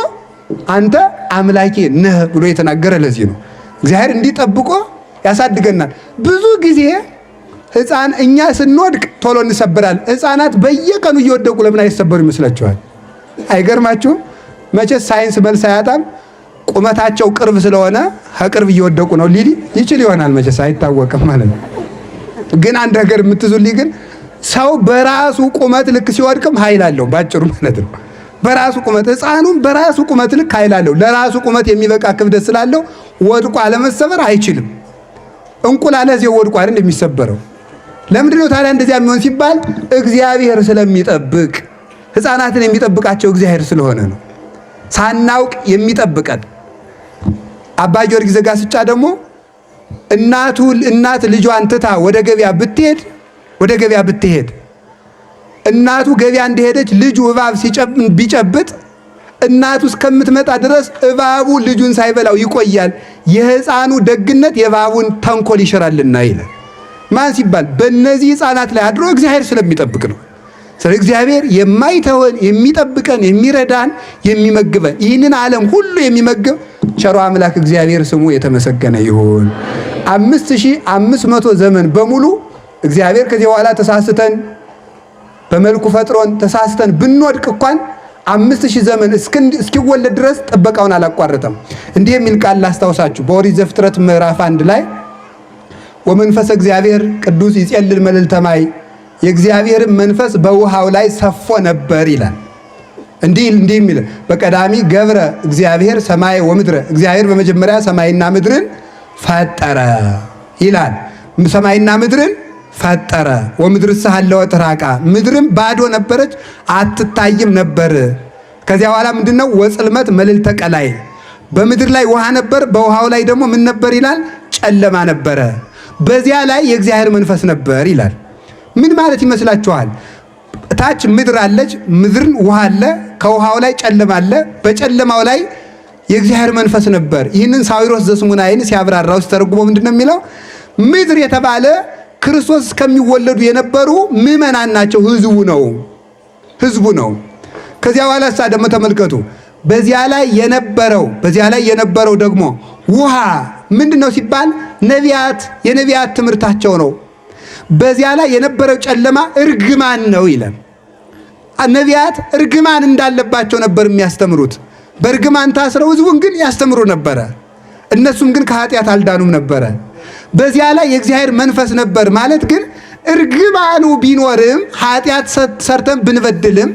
አንተ አምላኬ ነህ ብሎ የተናገረ ለዚህ ነው። እግዚአብሔር እንዲጠብቆ ያሳድገናል። ብዙ ጊዜ ሕፃን እኛ ስንወድቅ ቶሎ እንሰበራለን። ሕፃናት በየቀኑ እየወደቁ ለምን አይሰበሩ ይመስላችኋል? አይገርማችሁም? መቼስ ሳይንስ መልስ አያጣም። ቁመታቸው ቅርብ ስለሆነ ከቅርብ እየወደቁ ነው ሊል ይችል ይሆናል። መቼስ አይታወቅም ማለት ነው። ግን አንድ ነገር የምትዙልኝ ግን ሰው በራሱ ቁመት ልክ ሲወድቅም ኃይል አለው ባጭሩ ማለት ነው። በራሱ ቁመት ሕፃኑም በራሱ ቁመት ልክ ኃይል አለው። ለራሱ ቁመት የሚበቃ ክብደት ስላለው ወድቆ አለመሰበር አይችልም። እንቁላል እዚህ ወድቆ አይደል የሚሰበረው? ለምንድን ነው ታዲያ እንደዚያ የሚሆን ሲባል እግዚአብሔር ስለሚጠብቅ፣ ሕፃናትን የሚጠብቃቸው እግዚአብሔር ስለሆነ ነው። ሳናውቅ የሚጠብቀን። አባ ጊዮርጊስ ዘጋስጫ ደግሞ እናት ልጇን ትታ ወደ ገበያ ብትሄድ እናቱ ገበያ እንደሄደች ልጁ እባብ ቢጨብጥ እናቱ እስከምትመጣ ድረስ እባቡ ልጁን ሳይበላው ይቆያል። የሕፃኑ ደግነት የእባቡን ተንኮል ይሽራልና ይላል። ማን ሲባል በእነዚህ ሕፃናት ላይ አድሮ እግዚአብሔር ስለሚጠብቅ ነው። ስለ እግዚአብሔር የማይተወን የሚጠብቀን የሚረዳን የሚመግበን ይህንን ዓለም ሁሉ የሚመግብ ቸሮ አምላክ እግዚአብሔር ስሙ የተመሰገነ ይሁን። 5500 ዘመን በሙሉ እግዚአብሔር ከዚህ በኋላ ተሳስተን በመልኩ ፈጥሮን ተሳስተን ብንወድቅ እንኳን 5000 ዘመን እስኪወለድ ድረስ ጥበቃውን አላቋረጠም። እንዲህ የሚል ቃል ላስታውሳችሁ። በኦሪት ዘፍጥረት ምዕራፍ 1 ላይ ወመንፈስ እግዚአብሔር ቅዱስ ይጼልል መልዕልተ ማይ የእግዚአብሔር መንፈስ በውሃው ላይ ሰፎ ነበር ይላል። እንዲህ የሚል በቀዳሚ ገብረ እግዚአብሔር ሰማይ ወምድረ እግዚአብሔር በመጀመሪያ ሰማይና ምድርን ፈጠረ ይላል። ሰማይና ምድርን ፈጠረ። ወምድር ሳህለወ ትራቃ ምድርም ባዶ ነበረች አትታይም ነበር። ከዚያ በኋላ ምንድነው? ወጽልመት መልዕልተ ቀላይ በምድር ላይ ውሃ ነበር፣ በውሃው ላይ ደግሞ ምን ነበር ይላል? ጨለማ ነበረ። በዚያ ላይ የእግዚአብሔር መንፈስ ነበር ይላል። ምን ማለት ይመስላችኋል? ታች ምድር አለች፣ ምድርን ውሃ አለ፣ ከውሃው ላይ ጨለማ አለ፣ በጨለማው ላይ የእግዚአብሔር መንፈስ ነበር። ይህንን ሳዊሮስ ዘስሙናይን ሲያብራራው ሲተረጉመው ምንድነው የሚለው? ምድር የተባለ ክርስቶስ እስከሚወለዱ የነበሩ ምዕመናን ናቸው። ህዝቡ ነው። ከዚያ በኋላ ደግሞ ተመልከቱ። በዚያ ላይ የነበረው ደግሞ ውሃ ምንድነው ሲባል የነቢያት ትምህርታቸው ነው። በዚያ ላይ የነበረው ጨለማ እርግማን ነው ይላል። ነቢያት እርግማን እንዳለባቸው ነበር የሚያስተምሩት። በእርግማን ታስረው ህዝቡን ግን ያስተምሩ ነበረ። እነሱም ግን ከኃጢአት አልዳኑም ነበረ። በዚያ ላይ የእግዚአብሔር መንፈስ ነበር ማለት ግን እርግማኑ ቢኖርም ኃጢአት ሰርተን ብንበድልም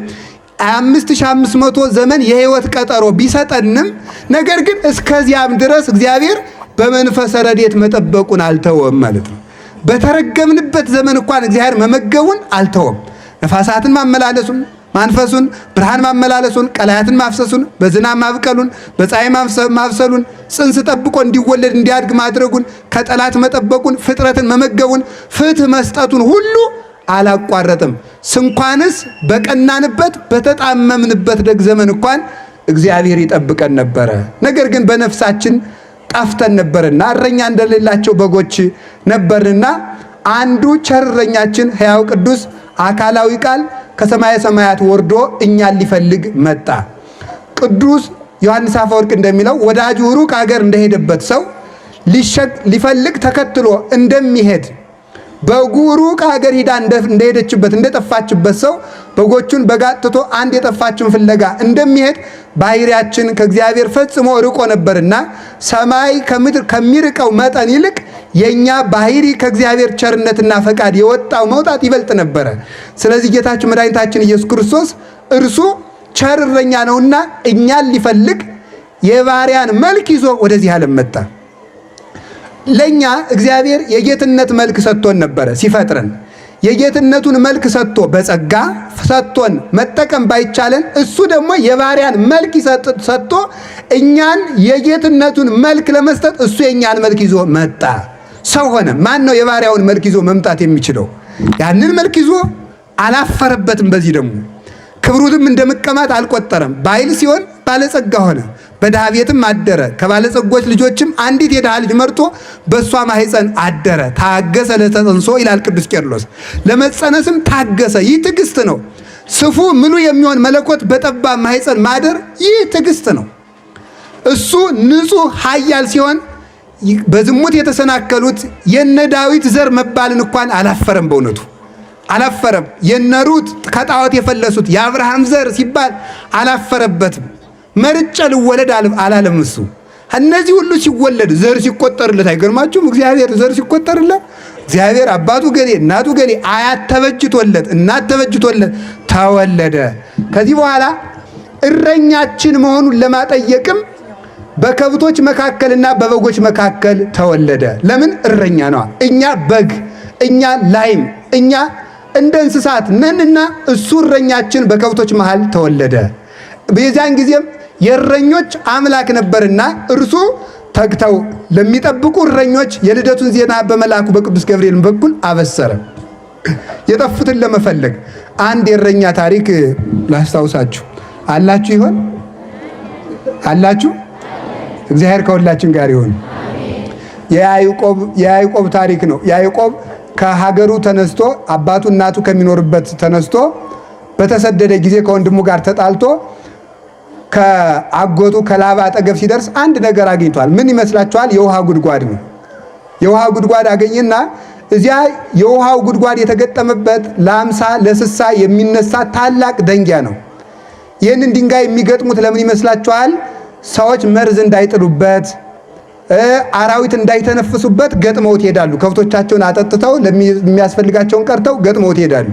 5500 ዘመን የህይወት ቀጠሮ ቢሰጠንም ነገር ግን እስከዚያም ድረስ እግዚአብሔር በመንፈስ ረድኤት መጠበቁን አልተወም ማለት ነው። በተረገምንበት ዘመን እንኳን እግዚአብሔር መመገቡን አልተወም። ነፋሳትን ማመላለሱን ማንፈሱን ብርሃን ማመላለሱን ቀላያትን ማፍሰሱን በዝናብ ማብቀሉን በፀሐይ ማብሰሉን ጽንስ ጠብቆ እንዲወለድ እንዲያድግ ማድረጉን ከጠላት መጠበቁን ፍጥረትን መመገቡን ፍትህ መስጠቱን ሁሉ አላቋረጥም። ስንኳንስ በቀናንበት በተጣመምንበት ደግ ዘመን እንኳን እግዚአብሔር ይጠብቀን ነበረ። ነገር ግን በነፍሳችን ጠፍተን ነበርና እረኛ እንደሌላቸው በጎች ነበርና አንዱ ቸር እረኛችን ሕያው ቅዱስ አካላዊ ቃል ከሰማየ ሰማያት ወርዶ እኛን ሊፈልግ መጣ። ቅዱስ ዮሐንስ አፈወርቅ እንደሚለው ወዳጁ ሩቅ ሀገር እንደሄደበት ሰው ሊፈልግ ተከትሎ እንደሚሄድ በጉ ሩቅ ሀገር ሂዳ እንደሄደችበት እንደጠፋችበት ሰው በጎቹን በጋጥቶ አንድ የጠፋችን ፍለጋ እንደሚሄድ ባህሪያችን ከእግዚአብሔር ፈጽሞ ርቆ ነበርና ሰማይ ከምድር ከሚርቀው መጠን ይልቅ የኛ ባህሪ ከእግዚአብሔር ቸርነትና ፈቃድ የወጣው መውጣት ይበልጥ ነበረ። ስለዚህ ጌታችን መድኃኒታችን ኢየሱስ ክርስቶስ እርሱ ቸር እረኛ ነውና እኛን ሊፈልግ የባሪያን መልክ ይዞ ወደዚህ ዓለም መጣ። ለኛ እግዚአብሔር የጌትነት መልክ ሰጥቶን ነበረ ሲፈጥረን። የጌትነቱን መልክ ሰጥቶ በጸጋ ሰጥቶን መጠቀም ባይቻለን እሱ ደግሞ የባሪያን መልክ ሰጥቶ እኛን የጌትነቱን መልክ ለመስጠት እሱ የኛን መልክ ይዞ መጣ። ሰው ሆነ። ማን ነው የባሪያውን መልክ ይዞ መምጣት የሚችለው? ያንን መልክ ይዞ አላፈረበትም። በዚህ ደግሞ ክብሩትም እንደመቀማት አልቆጠረም። ባይል ሲሆን ባለጸጋ ሆነ። በድሃ ቤትም አደረ። ከባለጸጎች ልጆችም አንዲት የድሃ ልጅ መርጦ በእሷ ማህፀን አደረ። ታገሰ ለተጸንሶ ይላል ቅዱስ ቄርሎስ። ለመጸነስም ታገሰ። ይህ ትዕግስት ነው። ስፉ ምሉ የሚሆን መለኮት በጠባብ ማህፀን ማደር ይህ ትዕግስት ነው። እሱ ንጹሕ ኃያል ሲሆን በዝሙት የተሰናከሉት የነ ዳዊት ዘር መባልን እንኳን አላፈረም። በእውነቱ አላፈረም። የነ ሩት ከጣዖት የፈለሱት የአብርሃም ዘር ሲባል አላፈረበትም። መርጬ ልወለድ አላለም እሱ። እነዚህ ሁሉ ሲወለድ ዘር ሲቆጠርለት አይገርማችሁም? እግዚአብሔር ዘር ሲቆጠርለት እግዚአብሔር አባቱ ገሌ እናቱ ገሌ አያት ተበጅቶለት እናት ተበጅቶለት ተወለደ። ከዚህ በኋላ እረኛችን መሆኑን ለማጠየቅም በከብቶች መካከልና በበጎች መካከል ተወለደ። ለምን? እረኛ ነዋ። እኛ በግ እኛ ላይም እኛ እንደ እንስሳት ነንና እሱ እረኛችን በከብቶች መሃል ተወለደ። በዚያን ጊዜም የእረኞች አምላክ ነበርና እርሱ ተግተው ለሚጠብቁ እረኞች የልደቱን ዜና በመልአኩ በቅዱስ ገብርኤል በኩል አበሰረ። የጠፉትን ለመፈለግ አንድ የእረኛ ታሪክ ላስታውሳችሁ። አላችሁ ይሆን? አላችሁ? እግዚአብሔር ከሁላችን ጋር ይሁን። የያዕቆብ ታሪክ ነው። ያዕቆብ ከሀገሩ ተነስቶ አባቱ እናቱ ከሚኖርበት ተነስቶ በተሰደደ ጊዜ ከወንድሙ ጋር ተጣልቶ ከአጎቱ ከላባ አጠገብ ሲደርስ አንድ ነገር አግኝቷል። ምን ይመስላችኋል? የውሃ ጉድጓድ ነው። የውሃ ጉድጓድ አገኘና እዚያ የውሃው ጉድጓድ የተገጠመበት ለ50 ለ60 የሚነሳ ታላቅ ደንጊያ ነው። ይህንን ድንጋይ የሚገጥሙት ለምን ይመስላችኋል? ሰዎች መርዝ እንዳይጥሉበት፣ አራዊት እንዳይተነፍሱበት ገጥመውት ይሄዳሉ። ከብቶቻቸውን አጠጥተው የሚያስፈልጋቸውን ቀርተው ገጥመውት ይሄዳሉ።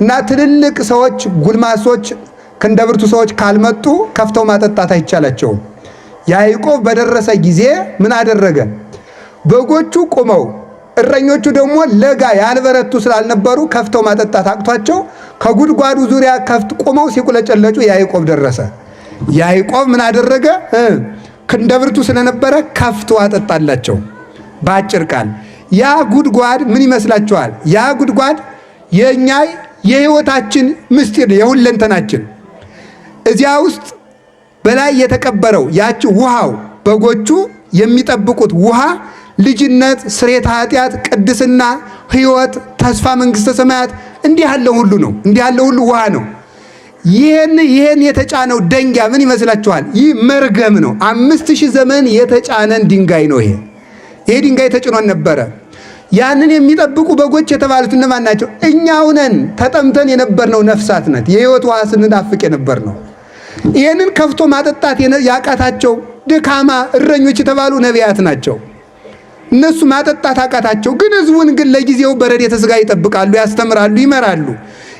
እና ትልልቅ ሰዎች፣ ጉልማሶች፣ ክንደብርቱ ሰዎች ካልመጡ ከፍተው ማጠጣት አይቻላቸውም። ያዕቆብ በደረሰ ጊዜ ምን አደረገ? በጎቹ ቆመው እረኞቹ ደግሞ ለጋ ያልበረቱ ስላልነበሩ ከፍተው ማጠጣት አቅቷቸው ከጉድጓዱ ዙሪያ ቆመው ሲቁለጨለጩ ያዕቆብ ደረሰ። ያዕቆብ ምን አደረገ? ክንደብርቱ ስለነበረ ከፍቶ አጠጣላቸው። በአጭር ቃል ያ ጉድጓድ ምን ይመስላችኋል? ያ ጉድጓድ የኛ የህይወታችን ምስጢር የሁለንተናችን እዚያ ውስጥ በላይ የተቀበረው ያቺ ውሃው በጎቹ የሚጠብቁት ውሃ ልጅነት፣ ስርየተ ኃጢአት፣ ቅድስና፣ ህይወት፣ ተስፋ መንግስተ ሰማያት እንዲህ ያለው ሁሉ ነው። እንዲህ ያለው ሁሉ ውሃ ነው። ይሄን የተጫነው ደንጊያ ምን ይመስላችኋል? ይህ መርገም ነው። 5000 ዘመን የተጫነን ድንጋይ ነው። ይሄ ድንጋይ ተጭኖን ነበረ። ያንን የሚጠብቁ በጎች የተባሉት እነማን ናቸው? እኛው ነን። ተጠምተን የነበርነው ነፍሳት ናት። የህይወት ውሃ ስንናፍቅ የነበርነው። ይህንን ከፍቶ ማጠጣት ያቃታቸው ደካማ እረኞች የተባሉ ነቢያት ናቸው። እነሱ ማጠጣት አቃታቸው። ግን ህዝቡን ግን ለጊዜው በረድኤተ ሥጋ ይጠብቃሉ፣ ያስተምራሉ፣ ይመራሉ።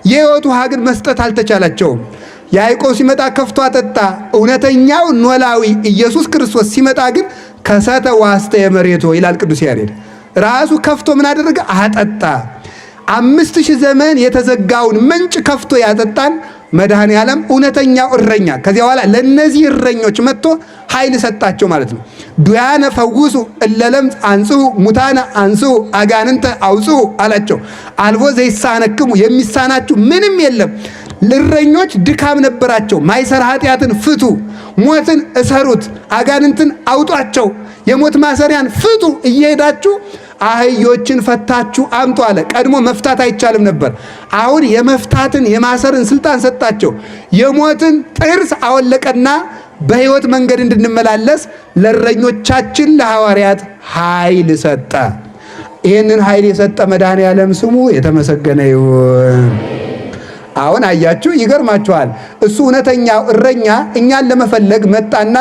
የህይወት ውሃ ግን መስጠት አልተቻላቸውም። ያዕቆብ ሲመጣ ከፍቶ አጠጣ። እውነተኛው ኖላዊ ኢየሱስ ክርስቶስ ሲመጣ ግን ከሰተ ዋስተየ መሬቶ ይላል ቅዱስ ያሬድ። ራሱ ከፍቶ ምን አደረገ? አጠጣ። 5000 ዘመን የተዘጋውን ምንጭ ከፍቶ ያጠጣን መድኃኔ ዓለም እውነተኛው እረኛ። ከዚያ በኋላ ለነዚህ እረኞች መጥቶ ኃይል ሰጣቸው ማለት ነው። ዱያነ ፈውሱ እለለምጽ አንጽሁ ሙታነ አንጽሁ አጋንንተ አውጽሁ አላቸው። አልቦ ዘይሳነክሙ የሚሳናችሁ ምንም የለም። እረኞች ድካም ነበራቸው። ማይሰራ ኃጢአትን ፍቱ፣ ሞትን እሰሩት፣ አጋንንትን አውጧቸው፣ የሞት ማሰሪያን ፍቱ፣ እየሄዳችሁ አህዮችን ፈታችሁ አምጡ አለ። ቀድሞ መፍታት አይቻልም ነበር። አሁን የመፍታትን የማሰርን ስልጣን ሰጣቸው። የሞትን ጥርስ አወለቀና በሕይወት መንገድ እንድንመላለስ ለእረኞቻችን ለሐዋርያት ኃይል ሰጠ። ይህንን ኃይል የሰጠ መድኃኔ ዓለም ስሙ የተመሰገነ ይሁን። አሁን አያችሁ፣ ይገርማችኋል። እሱ እውነተኛው እረኛ እኛን ለመፈለግ መጣና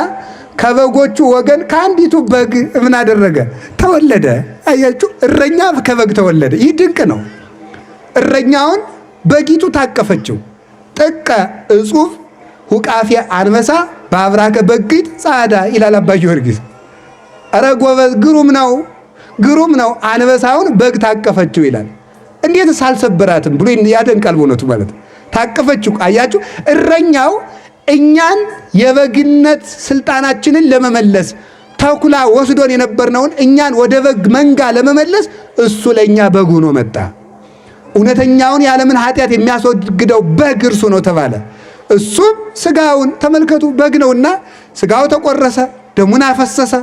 ከበጎቹ ወገን ከአንዲቱ በግ ምን አደረገ? ተወለደ። አያችሁ፣ እረኛ ከበግ ተወለደ። ይህ ድንቅ ነው። እረኛውን በጊቱ ታቀፈችው። ጥቀ እጹፍ ሁቃፊ አንበሳ በአብራከ በጊት ጻዳ ይላል አባ ጊዮርጊስ። ኧረ ጎበዝ፣ ግሩም ነው፣ ግሩም ነው። አንበሳውን በግ ታቀፈችው ይላል። እንዴት ሳልሰበራትም ብሎ ያደንቃል። በእውነቱ ማለት ታቀፈችው። አያችሁ፣ እረኛው እኛን የበግነት ስልጣናችንን ለመመለስ ተኩላ ወስዶን የነበርነውን እኛን ወደ በግ መንጋ ለመመለስ እሱ ለኛ በግ ሆኖ መጣ። እውነተኛውን የዓለምን ኃጢአት የሚያስወግደው በግ እርሱ ነው ተባለ። እሱም ስጋውን ተመልከቱ፣ በግ ነውና ስጋው ተቆረሰ፣ ደሙን አፈሰሰ።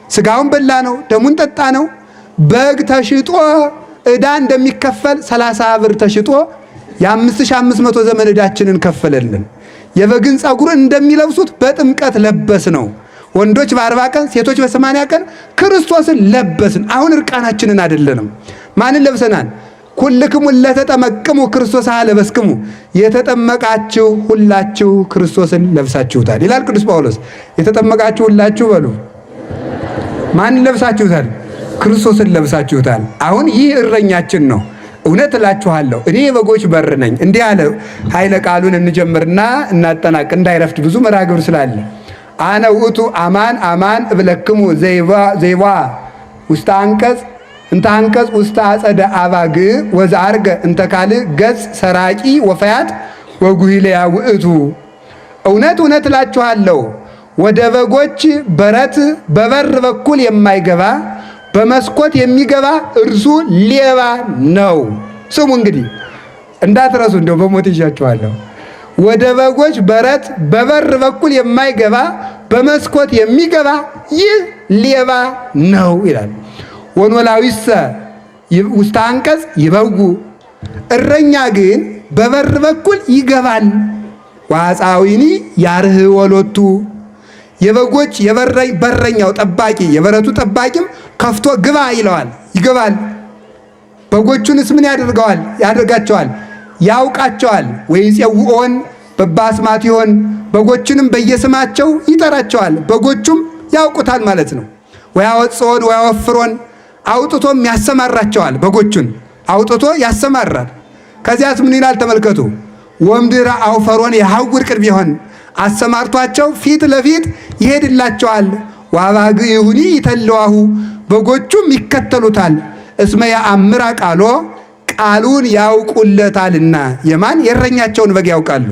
ስጋውን በላ ነው፣ ደሙን ጠጣ ነው። በግ ተሽጦ ዕዳ እንደሚከፈል 30 ብር ተሽጦ የ5500 ዘመን ዕዳችንን ከፈለልን። የበግን ፀጉር እንደሚለብሱት በጥምቀት ለበስ ነው። ወንዶች በ40 ቀን ሴቶች በ80 ቀን ክርስቶስን ለበስን። አሁን እርቃናችንን አይደለንም። ማንን ለብሰናል? ኩልክሙ ለተጠመቅሙ ክርስቶስ ለበስክሙ፣ የተጠመቃችሁ ሁላችሁ ክርስቶስን ለብሳችሁታል ይላል ቅዱስ ጳውሎስ። የተጠመቃችሁ ሁላችሁ በሉ። ማንን ለብሳችሁታል? ክርስቶስን ለብሳችሁታል። አሁን ይህ እረኛችን ነው። እውነት እላችኋለሁ እኔ የበጎች በር ነኝ። እንዲህ ያለ ኃይለ ቃሉን እንጀምርና እናጠናቅ፣ እንዳይረፍድ ብዙ መርሐ ግብር ስላለ። አነ ውእቱ አማን አማን እብለክሙ ዘይባ ውስተ አንቀጽ እንተ አንቀጽ ውስተ አጸደ አባግ ወዘአርገ እንተ ካልእ ገጽ ሰራቂ ወፈያት ወጉሂለያ ውእቱ። እውነት እውነት እላችኋለሁ ወደ በጎች በረት በበር በኩል የማይገባ በመስኮት የሚገባ እርሱ ሌባ ነው። ስሙ እንግዲህ እንዳትረሱ፣ እንደው በሞት ይዣችኋለሁ። ወደ በጎች በረት በበር በኩል የማይገባ በመስኮት የሚገባ ይህ ሌባ ነው ይላል። ወኖላዊሰ ውስተ አንቀጽ ይበጉ፣ እረኛ ግን በበር በኩል ይገባል። ወአፃዊኒ ያርኅዎ ሎቱ፣ የበጎች በረኛው ጠባቂ የበረቱ ጠባቂም ከፍቶ ግባ ይለዋል፣ ይገባል። በጎቹንስ ምን ያደርጋቸዋል? ያውቃቸዋል። ወይፄውዖን በበአስማቲሆን፣ በጎቹንም በየስማቸው ይጠራቸዋል፣ በጎቹም ያውቁታል ማለት ነው። ወያወፅኦን ወያወፍሮን፣ አውጥቶም ያሰማራቸዋል። በጎቹን አውጥቶ ያሰማራል። ከዚያስ ምን ይላል ተመልከቱ። ወምድረ አውፈሮን የሐውር ቅድሜሆን፣ አሰማርቷቸው ፊት ለፊት ይሄድላቸዋል። ወአባግዕሁኒ ይተለዋሁ፣ በጎቹም ይከተሉታል። እስመ ያአምራ ቃሎ፣ ቃሉን ያውቁለታልና። የማን የእረኛቸውን በግ ያውቃሉ።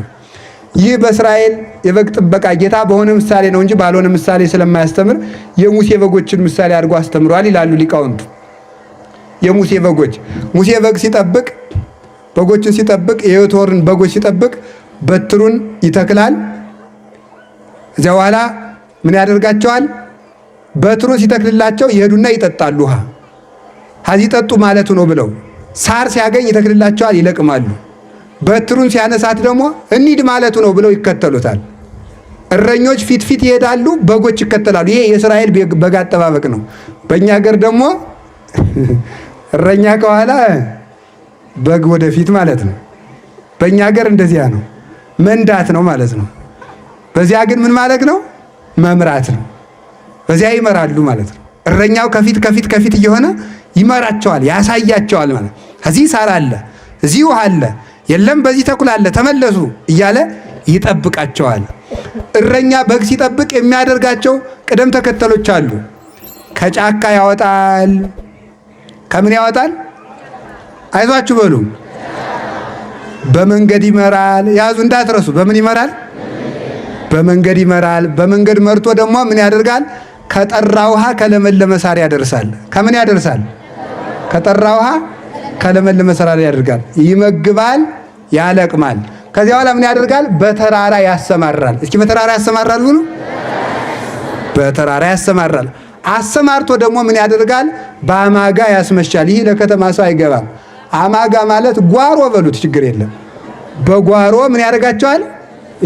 ይህ በእስራኤል የበግ ጥበቃ ጌታ በሆነ ምሳሌ ነው እንጂ ባልሆነ ምሳሌ ስለማያስተምር የሙሴ በጎችን ምሳሌ አድርጎ አስተምሯል ይላሉ ሊቃውንቱ። የሙሴ በጎች ሙሴ በግ ሲጠብቅ በጎችን ሲጠብቅ የዮቶርን በጎች ሲጠብቅ በትሩን ይተክላል። እዚያ በኋላ ምን ያደርጋቸዋል? በትሩን ሲተክልላቸው ይሄዱና ይጠጣሉ ውሃ። ከዚህ ጠጡ ማለቱ ነው ብለው ሳር ሲያገኝ ይተክልላቸዋል፣ ይለቅማሉ። በትሩን ሲያነሳት ደግሞ እንሂድ ማለቱ ነው ብለው ይከተሉታል። እረኞች ፊት ፊት ይሄዳሉ፣ በጎች ይከተላሉ። ይሄ የእስራኤል በግ አጠባበቅ ነው። በእኛ ሀገር ደግሞ እረኛ ከኋላ በግ ወደፊት ማለት ነው። በእኛ ሀገር እንደዚያ ነው፣ መንዳት ነው ማለት ነው። በዚያ ግን ምን ማለት ነው? መምራት ነው። በዚያ ይመራሉ ማለት ነው። እረኛው ከፊት ከፊት ከፊት እየሆነ ይመራቸዋል፣ ያሳያቸዋል ማለት። እዚህ ሳር አለ፣ እዚህ ውሃ አለ፣ የለም በዚህ ተኩል አለ፣ ተመለሱ እያለ ይጠብቃቸዋል። እረኛ በግ ሲጠብቅ የሚያደርጋቸው ቅደም ተከተሎች አሉ። ከጫካ ያወጣል። ከምን ያወጣል? አይዟችሁ በሉ። በመንገድ ይመራል። ያዙ እንዳትረሱ። በምን ይመራል? በመንገድ ይመራል። በመንገድ መርቶ ደግሞ ምን ያደርጋል? ከጠራ ውሃ ከለመለመ ሳር ያደርሳል። ከምን ያደርሳል? ከጠራ ውሃ ከለመለመ ሳር ያደርጋል። ይመግባል፣ ያለቅማል። ከዚያ በኋላ ምን ያደርጋል? በተራራ ያሰማራል። እስኪ በተራራ ያሰማራል ብሉ። በተራራ ያሰማራል። አሰማርቶ ደግሞ ምን ያደርጋል? በአማጋ ያስመሻል። ይህ ለከተማ ሰው አይገባም። አማጋ ማለት ጓሮ በሉት፣ ችግር የለም። በጓሮ ምን ያደርጋቸዋል?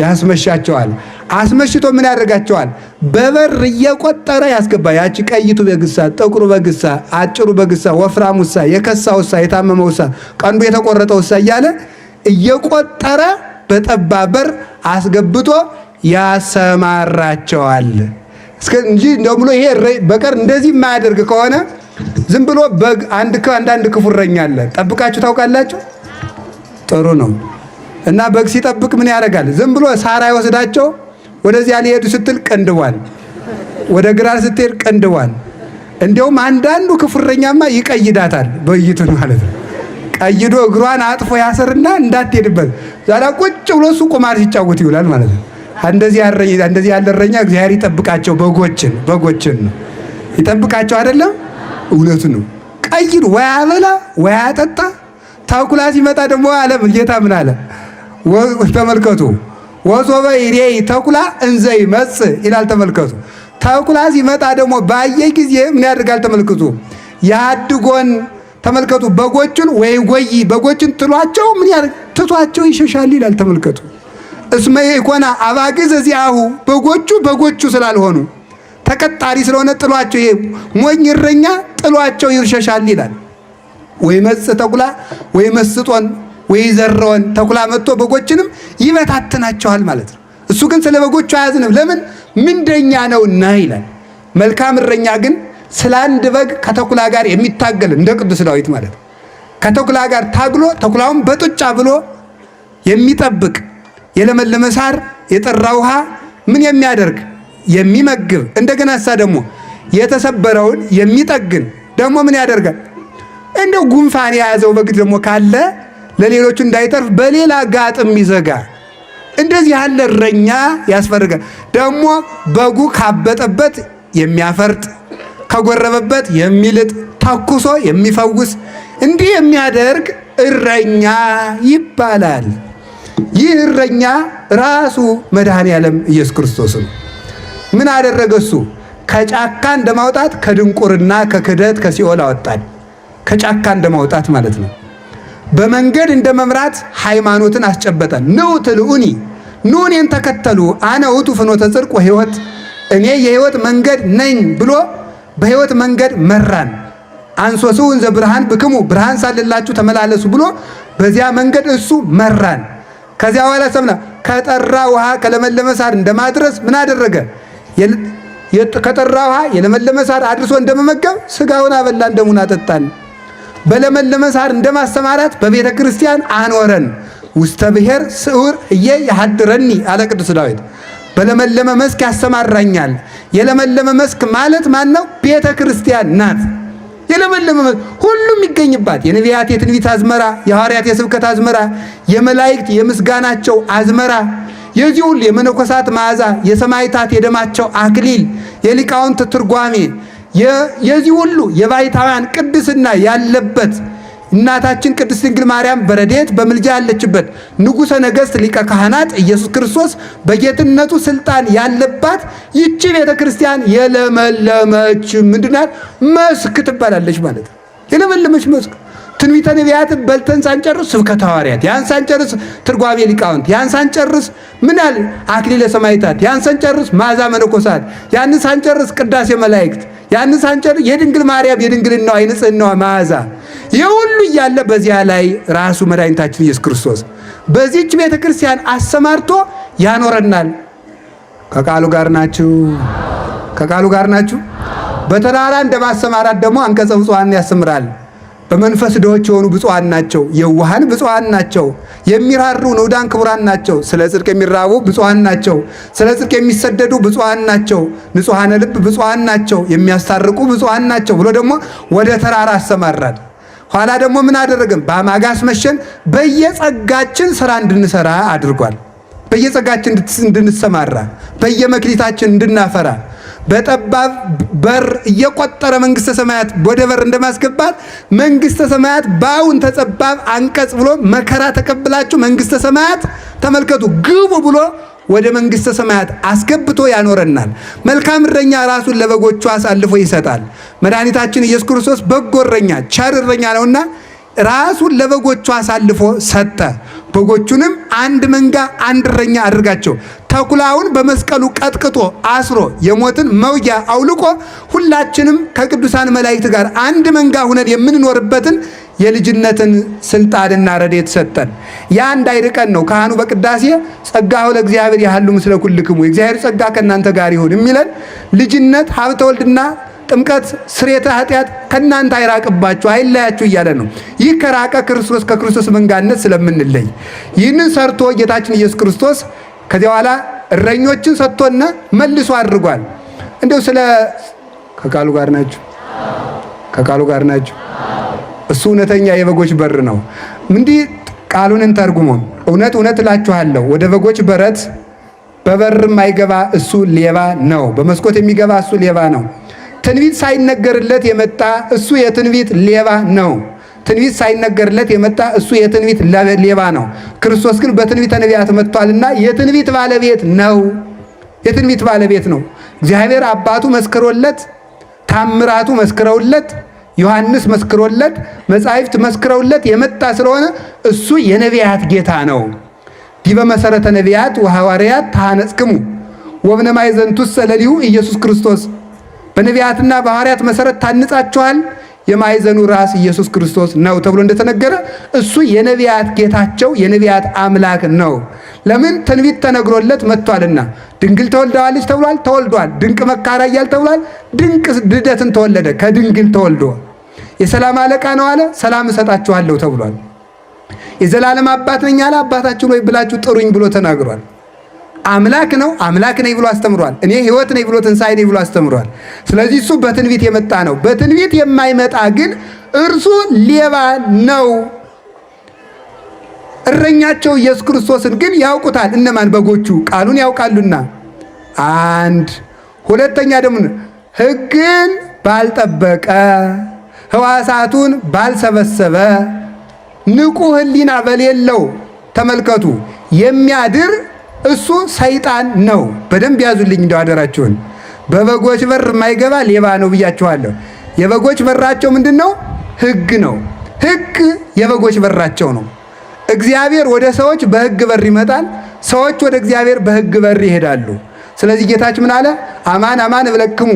ያስመሻቸዋል። አስመሽቶ ምን ያደርጋቸዋል? በበር እየቆጠረ ያስገባ። ያቺ ቀይቱ በግሳ፣ ጥቁሩ በግሳ፣ አጭሩ በግሳ፣ ወፍራሙሳ፣ የከሳውሳ፣ የታመመውሳ፣ ቀንዱ የተቆረጠውሳ እያለ እየቆጠረ በጠባብ በር አስገብቶ ያሰማራቸዋል። እንጂ እንደው ብሎ ይሄ በቀር እንደዚህ የማያደርግ ከሆነ ዝም ብሎ በግ አንዳንድ ክፉ እረኛ አለ። ጠብቃችሁ ታውቃላችሁ? ጥሩ ነው። እና በግ ሲጠብቅ ምን ያደርጋል? ዝም ብሎ ሳር አይወስዳቸው። ወደዚያ ሊሄዱ ስትል ቀንድዋል፣ ወደ ግራ ስትሄድ ቀንድዋል። እንዲያውም አንዳንዱ ክፉ እረኛማ ይቀይዳታል፣ በይቱን ማለት ነው። ቀይዶ እግሯን አጥፎ ያሰርና እንዳትሄድበት ዛሬ ቁጭ ብሎ እሱ ቁማር ሲጫወት ይውላል ማለት ነው። እንደዚህ ያለ እረኛ እግዚአብሔር ይጠብቃቸው። በጎችን ነው ይጠብቃቸው አይደለም? እውነቱ ነው። ቀይዱ ወይ አበላ ወይ አጠጣ። ተኩላ ሲመጣ ደግሞ አለ ጌታ ምን አለ? ተመልከቱ፣ ወሶበ ይሬይ ተኩላ እንዘ ይመጽእ ይላል። ተመልከቱ፣ ተኩላ ሲመጣ ደግሞ ባየ ጊዜ ምን ያደርጋል? ተመልከቱ፣ ያድጎን ተመልከቱ። በጎችን ወይ ጎይ በጎችን ጥሏቸው ምን ያደርግ? ትቷቸው ይሸሻል ይላል። ተመልከቱ፣ እስመ ይኮና አባግዕ ዘዚአሁ በጎቹ ስላልሆኑ ተቀጣሪ ስለሆነ ጥሏቸው፣ ይሄ ሞኝ እረኛ ጥሏቸው ይሸሻል ይላል። ወይ መጽ ተኩላ ወይ መስጦን ወይ ዘረውን ተኩላ መጥቶ በጎችንም ይበታትናቸዋል ማለት ነው። እሱ ግን ስለ በጎቹ አያዝንም። ለምን? ምንደኛ ነውና ይላል። መልካም እረኛ ግን ስለ አንድ በግ ከተኩላ ጋር የሚታገል እንደ ቅዱስ ዳዊት ማለት ነው። ከተኩላ ጋር ታግሎ ተኩላውን በጡጫ ብሎ የሚጠብቅ የለመለመ ሳር የጠራ ውሃ ምን የሚያደርግ የሚመግብ፣ እንደገና እሳ ደግሞ የተሰበረውን የሚጠግን ደግሞ ምን ያደርጋል? እንደው ጉንፋን የያዘው በግ ደግሞ ካለ ለሌሎቹ እንዳይተርፍ በሌላ ጋጥ የሚዘጋ እንደዚህ ያለ እረኛ ያስፈልጋል። ደግሞ በጉ ካበጠበት የሚያፈርጥ ከጎረበበት የሚልጥ ተኩሶ የሚፈውስ እንዲህ የሚያደርግ እረኛ ይባላል። ይህ እረኛ ራሱ መድኃኔ ዓለም ኢየሱስ ክርስቶስ ነው። ምን አደረገ እሱ? ከጫካ እንደማውጣት ከድንቁርና ከክደት ከሲኦል አወጣን። ከጫካ እንደማውጣት ማለት ነው። በመንገድ እንደመምራት ሃይማኖትን አስጨበጠን። ንዑ ትልኡኒ፣ ኑ እኔን ተከተሉ፣ አነ ውእቱ ፍኖተ ጽድቅ ወሕይወት፣ እኔ የሕይወት መንገድ ነኝ ብሎ በሕይወት መንገድ መራን። አንሶስው እንዘ ብርሃን ብክሙ፣ ብርሃን ሳልላችሁ ተመላለሱ ብሎ በዚያ መንገድ እሱ መራን። ከዚያ በኋላ ሰምና ከጠራ ውሃ ከለመለመ ሳር እንደማድረስ ምን አደረገ? ከጠራ ውሃ የለመለመ ሳር አድርሶ እንደመመገብ ስጋውን አበላን፣ ደሙን አጠጣን። በለመለመ ሳር እንደማሰማራት በቤተ ክርስቲያን አኖረን። ውስተ ብሔር ስዑር እየ ያሐድረኒ አለ ቅዱስ ዳዊት። በለመለመ መስክ ያሰማራኛል። የለመለመ መስክ ማለት ማን ነው? ቤተ ክርስቲያን ናት። የለመለመ መስክ ሁሉም ይገኝባት። የነቢያት የትንቢት አዝመራ፣ የሐዋርያት የስብከት አዝመራ፣ የመላእክት የምስጋናቸው አዝመራ፣ የዚህ ሁሉ የመነኮሳት መዓዛ፣ የሰማዕታት የደማቸው አክሊል፣ የሊቃውንት ትርጓሜ፣ የዚህ ሁሉ የባሕታውያን ቅድስና ያለበት እናታችን ቅድስት ድንግል ማርያም በረድኤት በምልጃ ያለችበት ንጉሠ ነገሥት ሊቀ ካህናት ኢየሱስ ክርስቶስ በጌትነቱ ስልጣን ያለባት ይቺ ቤተ ክርስቲያን የለመለመች ምንድናት? መስክ ትባላለች ማለት ነው። የለመለመች መስክ። ትንቢተ ነቢያትን በልተን ሳንጨርስ ስብከተ ሐዋርያት፣ ያን ሳንጨርስ ትርጓሜ ሊቃውንት፣ ያን ሳንጨርስ ምን ያህል አክሊለ ሰማዕታት፣ ያን ሳንጨርስ መዓዛ መነኮሳት፣ ያን ሳንጨርስ ቅዳሴ መላእክት፣ ያን ሳንጨርስ የድንግል ማርያም የድንግልናዋ የንጽህናዋ መዓዛ፣ የሁሉ እያለ በዚያ ላይ ራሱ መድኃኒታችን ኢየሱስ ክርስቶስ በዚህች ቤተ ክርስቲያን አሰማርቶ ያኖረናል። ከቃሉ ጋር ናችሁ? ከቃሉ ጋር ናችሁ? በተራራ እንደማሰማራት ደግሞ አንቀጸ ብፁዓን ያስተምራል። በመንፈስ ድሆች የሆኑ ብፁዓን ናቸው፣ የዋሃን ብፁዓን ናቸው፣ የሚራሩ ንዑዳን ክቡራን ናቸው፣ ስለ ጽድቅ የሚራቡ ብፁዓን ናቸው፣ ስለ ጽድቅ የሚሰደዱ ብፁዓን ናቸው፣ ንጹሐነ ልብ ብፁዓን ናቸው፣ የሚያስታርቁ ብፁዓን ናቸው ብሎ ደግሞ ወደ ተራራ አሰማራል። ኋላ ደግሞ ምን አደረገም? በአማጋስ መሸን በየጸጋችን ስራ እንድንሰራ አድርጓል። በየጸጋችን እንድንሰማራ፣ በየመክሊታችን እንድናፈራ በጠባብ በር እየቆጠረ መንግስተ ሰማያት ወደ በር እንደማስገባት መንግስተ ሰማያት በአሁን ተጸባብ አንቀጽ ብሎ መከራ ተቀብላችሁ መንግስተ ሰማያት ተመልከቱ ግቡ ብሎ ወደ መንግስተ ሰማያት አስገብቶ ያኖረናል። መልካም እረኛ ራሱን ለበጎቹ አሳልፎ ይሰጣል። መድኃኒታችን ኢየሱስ ክርስቶስ በጎ እረኛ ቸር እረኛ ነውና ራሱን ለበጎቹ አሳልፎ ሰጠ። በጎቹንም አንድ መንጋ አንድ እረኛ አድርጋቸው ተኩላውን በመስቀሉ ቀጥቅጦ አስሮ የሞትን መውጊያ አውልቆ ሁላችንም ከቅዱሳን መላእክት ጋር አንድ መንጋ ሁነን የምንኖርበትን የልጅነትን ስልጣንና ረድኤት ሰጠን። ያ እንዳይርቀን ነው ካህኑ በቅዳሴ ጸጋሁ ለእግዚአብሔር ያህሉ ምስለ ኩልክሙ፣ የእግዚአብሔር ጸጋ ከእናንተ ጋር ይሁን የሚለን ልጅነት ሀብተ ወልድና ጥምቀት ስርየተ ኃጢአት ከእናንተ አይራቅባችሁ አይለያችሁ እያለ ነው። ይህ ከራቀ ክርስቶስ ከክርስቶስ መንጋነት ስለምንለይ ይህንን ሰርቶ ጌታችን ኢየሱስ ክርስቶስ ከዚያ በኋላ እረኞችን ሰጥቶና መልሶ አድርጓል። እንደው ስለ ከቃሉ ጋር ናችሁ? ከቃሉ ጋር ናችሁ? እሱ እውነተኛ የበጎች በር ነው። እንዲህ ቃሉን እንተርጉሞ እውነት እውነት እላችኋለሁ ወደ በጎች በረት በበር የማይገባ እሱ ሌባ ነው፣ በመስኮት የሚገባ እሱ ሌባ ነው። ትንቢት ሳይነገርለት የመጣ እሱ የትንቢት ሌባ ነው። ትንቢት ሳይነገርለት የመጣ እሱ የትንቢት ሌባ ነው። ክርስቶስ ግን በትንቢተ ነቢያት መጥቷልና የትንቢት ባለቤት ነው። የትንቢት ባለቤት ነው። እግዚአብሔር አባቱ መስክሮለት፣ ታምራቱ መስክረውለት፣ ዮሐንስ መስክሮለት፣ መጻሕፍት መስክረውለት የመጣ ስለሆነ እሱ የነቢያት ጌታ ነው። ዲበ መሰረተ ነቢያት ወሐዋርያት ተሐነጽክሙ ወብነ ማዕዘንቱሰ ለሊሁ ኢየሱስ ክርስቶስ። በነቢያትና በሐዋርያት መሰረት ታንጻችኋል፣ የማዕዘኑ ራስ ኢየሱስ ክርስቶስ ነው ተብሎ እንደተነገረ እሱ የነቢያት ጌታቸው የነቢያት አምላክ ነው። ለምን? ትንቢት ተነግሮለት መጥቷልና። ድንግል ተወልደዋለች ተብሏል፣ ተወልዷል። ድንቅ መካራ እያል ተብሏል፣ ድንቅ ልደትን ተወለደ። ከድንግል ተወልዶ የሰላም አለቃ ነው አለ፣ ሰላም እሰጣችኋለሁ ተብሏል። የዘላለም አባት ነኝ አለ፣ አባታችሁ ሆይ ብላችሁ ጥሩኝ ብሎ ተናግሯል። አምላክ ነው፣ አምላክ ነኝ ብሎ አስተምሯል። እኔ ሕይወት ነኝ ብሎ ትንሣኤ ነኝ ብሎ አስተምሯል። ስለዚህ እሱ በትንቢት የመጣ ነው። በትንቢት የማይመጣ ግን እርሱ ሌባ ነው። እረኛቸው ኢየሱስ ክርስቶስን ግን ያውቁታል። እነማን? በጎቹ ቃሉን ያውቃሉና። አንድ ሁለተኛ ደግሞ ሕግን ባልጠበቀ ሕዋሳቱን ባልሰበሰበ ንቁ ሕሊና በሌለው ተመልከቱ የሚያድር እሱ ሰይጣን ነው። በደንብ ያዙልኝ እንደው አደራችሁን። በበጎች በር የማይገባ ሌባ ነው ብያችኋለሁ። የበጎች በራቸው ምንድን ነው? ሕግ ነው። ሕግ የበጎች በራቸው ነው። እግዚአብሔር ወደ ሰዎች በሕግ በር ይመጣል፣ ሰዎች ወደ እግዚአብሔር በሕግ በር ይሄዳሉ። ስለዚህ ጌታችን ምን አለ? አማን አማን እብለክሙ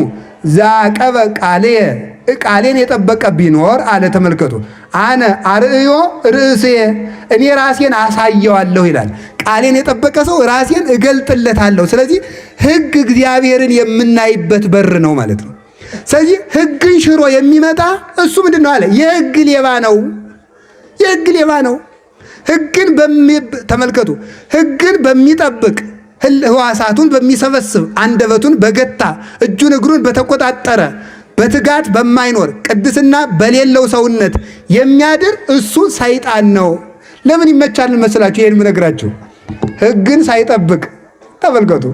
ዘአቀበ ቃልየ ቃሌን የጠበቀ ቢኖር አለ። ተመልከቱ አነ አርእዮ ርእስየ እኔ ራሴን አሳየዋለሁ ይላል። ቃሌን የጠበቀ ሰው ራሴን እገልጥለታለሁ። ስለዚህ ሕግ እግዚአብሔርን የምናይበት በር ነው ማለት ነው። ስለዚህ ሕግን ሽሮ የሚመጣ እሱ ምንድን ነው አለ? የሕግ ሌባ ነው። የሕግ ሌባ ነው። ሕግን ተመልከቱ፣ ሕግን በሚጠብቅ ሕዋሳቱን በሚሰበስብ አንደበቱን በገታ እጁን እግሩን በተቆጣጠረ በትጋት በማይኖር ቅድስና በሌለው ሰውነት የሚያድር እሱ ሰይጣን ነው። ለምን ይመቻል መስላችሁ? ይሄን ምነግራችሁ ሕግን ሳይጠብቅ ተመልከቱ፣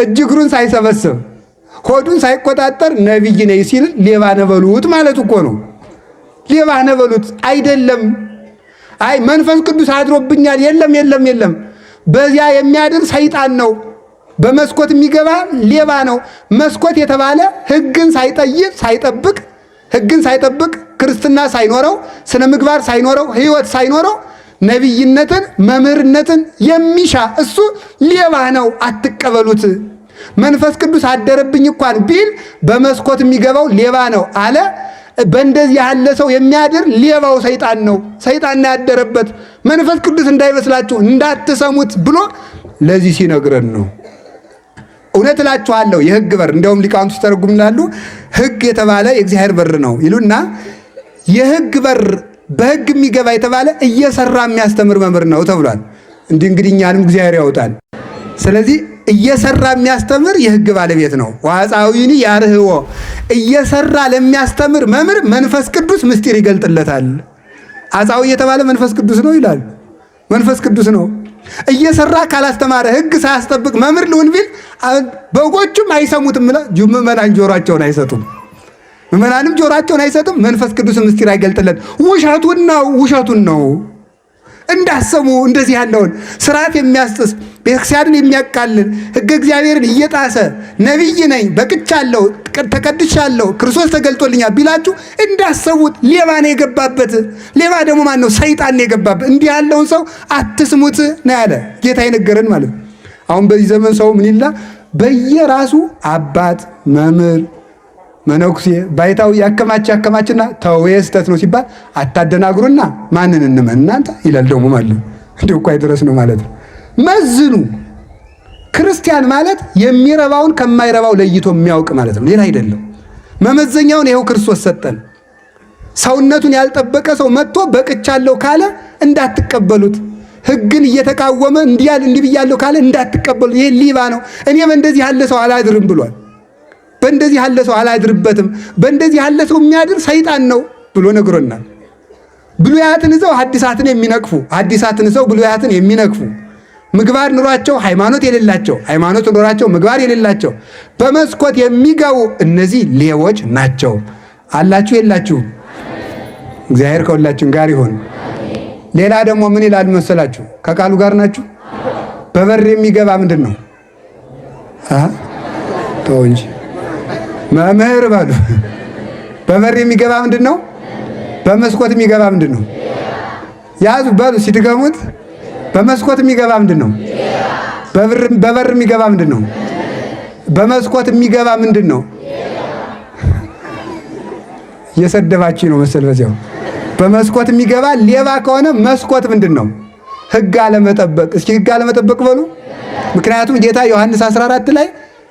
እጅ እግሩን ሳይሰበስብ ሆዱን ሳይቆጣጠር ነቢይ ነኝ ሲል ሌባ ነበሉት ማለት እኮ ነው። ሌባ ነበሉት አይደለም። አይ መንፈስ ቅዱስ አድሮብኛል፣ የለም የለም የለም። በዚያ የሚያድር ሰይጣን ነው። በመስኮት የሚገባ ሌባ ነው። መስኮት የተባለ ሕግን ሳይጠብቅ ሕግን ሳይጠብቅ ክርስትና ሳይኖረው ስነ ምግባር ሳይኖረው ሕይወት ሳይኖረው ነቢይነትን መምህርነትን የሚሻ እሱ ሌባ ነው። አትቀበሉት። መንፈስ ቅዱስ አደረብኝ እንኳን ቢል በመስኮት የሚገባው ሌባ ነው አለ። በእንደዚህ ያለ ሰው የሚያድር ሌባው ሰይጣን ነው። ሰይጣን ያደረበት መንፈስ ቅዱስ እንዳይመስላችሁ እንዳትሰሙት ብሎ ለዚህ ሲነግረን ነው። እውነት እላችኋለሁ የሕግ በር እንደውም ሊቃውንቱ ሲተረጉም ይላሉ ሕግ የተባለ የእግዚአብሔር በር ነው ይሉና የሕግ በር በሕግ የሚገባ የተባለ እየሰራ የሚያስተምር መምህር ነው ተብሏል። እንግዲህ እኛንም እግዚአብሔር ያውጣል። ስለዚህ እየሰራ የሚያስተምር የሕግ ባለቤት ነው። ዋጻዊኒ ያርህዎ እየሰራ ለሚያስተምር መምህር መንፈስ ቅዱስ ምስጢር ይገልጥለታል። አጻዊ የተባለ መንፈስ ቅዱስ ነው ይላል። መንፈስ ቅዱስ ነው። እየሰራ ካላስተማረ ሕግ ሳያስጠብቅ መምህር ልሁን ቢል በጎቹም አይሰሙትም። ምዕመናን ጆሯቸውን አይሰጡም። ምዕመናንም ጆሯቸውን አይሰጡም። መንፈስ ቅዱስ ምስጢር አይገልጥለት። ውሸቱን ነው እንዳሰሙ እንደዚህ ያለውን ስርዓት የሚያስጥስ ቤተክርስቲያንን የሚያቃልል ሕገ እግዚአብሔርን እየጣሰ ነቢይ ነኝ በቅቻለሁ ተቀድሻለሁ ክርስቶስ ተገልጦልኛል ቢላችሁ እንዳሰቡት ሌባ ነው የገባበት። ሌባ ደግሞ ማን ነው? ሰይጣን ነው የገባበት። እንዲህ ያለውን ሰው አትስሙት ነው ያለ ጌታ የነገረን ማለት ነው። አሁን በዚህ ዘመን ሰው ምን ይላል? በየራሱ አባት መምህር መነኩሴ ባይታው ያከማችና ተው የስተት ነው ሲባል አታደናግሩና ማንን እንመን እናንተ ይላል። ደግሞ ማለት እንዴ እኮ አይደረስ ነው ማለት ነው። መዝኑ። ክርስቲያን ማለት የሚረባውን ከማይረባው ለይቶ የሚያውቅ ማለት ነው፣ ሌላ አይደለም። መመዘኛውን ይኸው ክርስቶስ ሰጠን። ሰውነቱን ያልጠበቀ ሰው መጥቶ በቅቻለሁ ካለ እንዳትቀበሉት። ሕግን እየተቃወመ እንዲህ ብያለሁ ካለ እንዳትቀበሉት። ይሄ ሊባ ነው። እኔ በእንደዚህ ያለ ሰው አላድርም ብሏል። በእንደዚህ ያለ ሰው አላድርበትም። በእንደዚህ ያለ ሰው የሚያድር ሰይጣን ነው ብሎ ነግሮናል። ብሉያትን ይዘው ሐዲሳትን የሚነቅፉ ሐዲሳትን ይዘው ብሉያትን የሚነቅፉ ምግባር ኑሯቸው ሃይማኖት የሌላቸው ሃይማኖት ኑሯቸው ምግባር የሌላቸው በመስኮት የሚገቡ እነዚህ ሌቦች ናቸው። አላችሁ የላችሁም? እግዚአብሔር ከሁላችን ጋር ይሁን። ሌላ ደግሞ ምን ይላል መሰላችሁ? ከቃሉ ጋር ናችሁ። በበር የሚገባ ምንድን ነው? ተው እንጂ መምህር በሉ። በበር የሚገባ ምንድን ነው? በመስኮት የሚገባ ምንድን ነው? ያዙ በሉ ሲድገሙት። በመስኮት የሚገባ ምንድን ነው? በበር የሚገባ ምንድን ነው? በመስኮት የሚገባ ምንድን ነው? እየሰደባችሁ ነው መሰል በዚያው። በመስኮት የሚገባ ሌባ ከሆነ መስኮት ምንድን ነው? ሕግ አለመጠበቅ። እስኪ ሕግ አለመጠበቅ በሉ። ምክንያቱም ጌታ ዮሐንስ 14 ላይ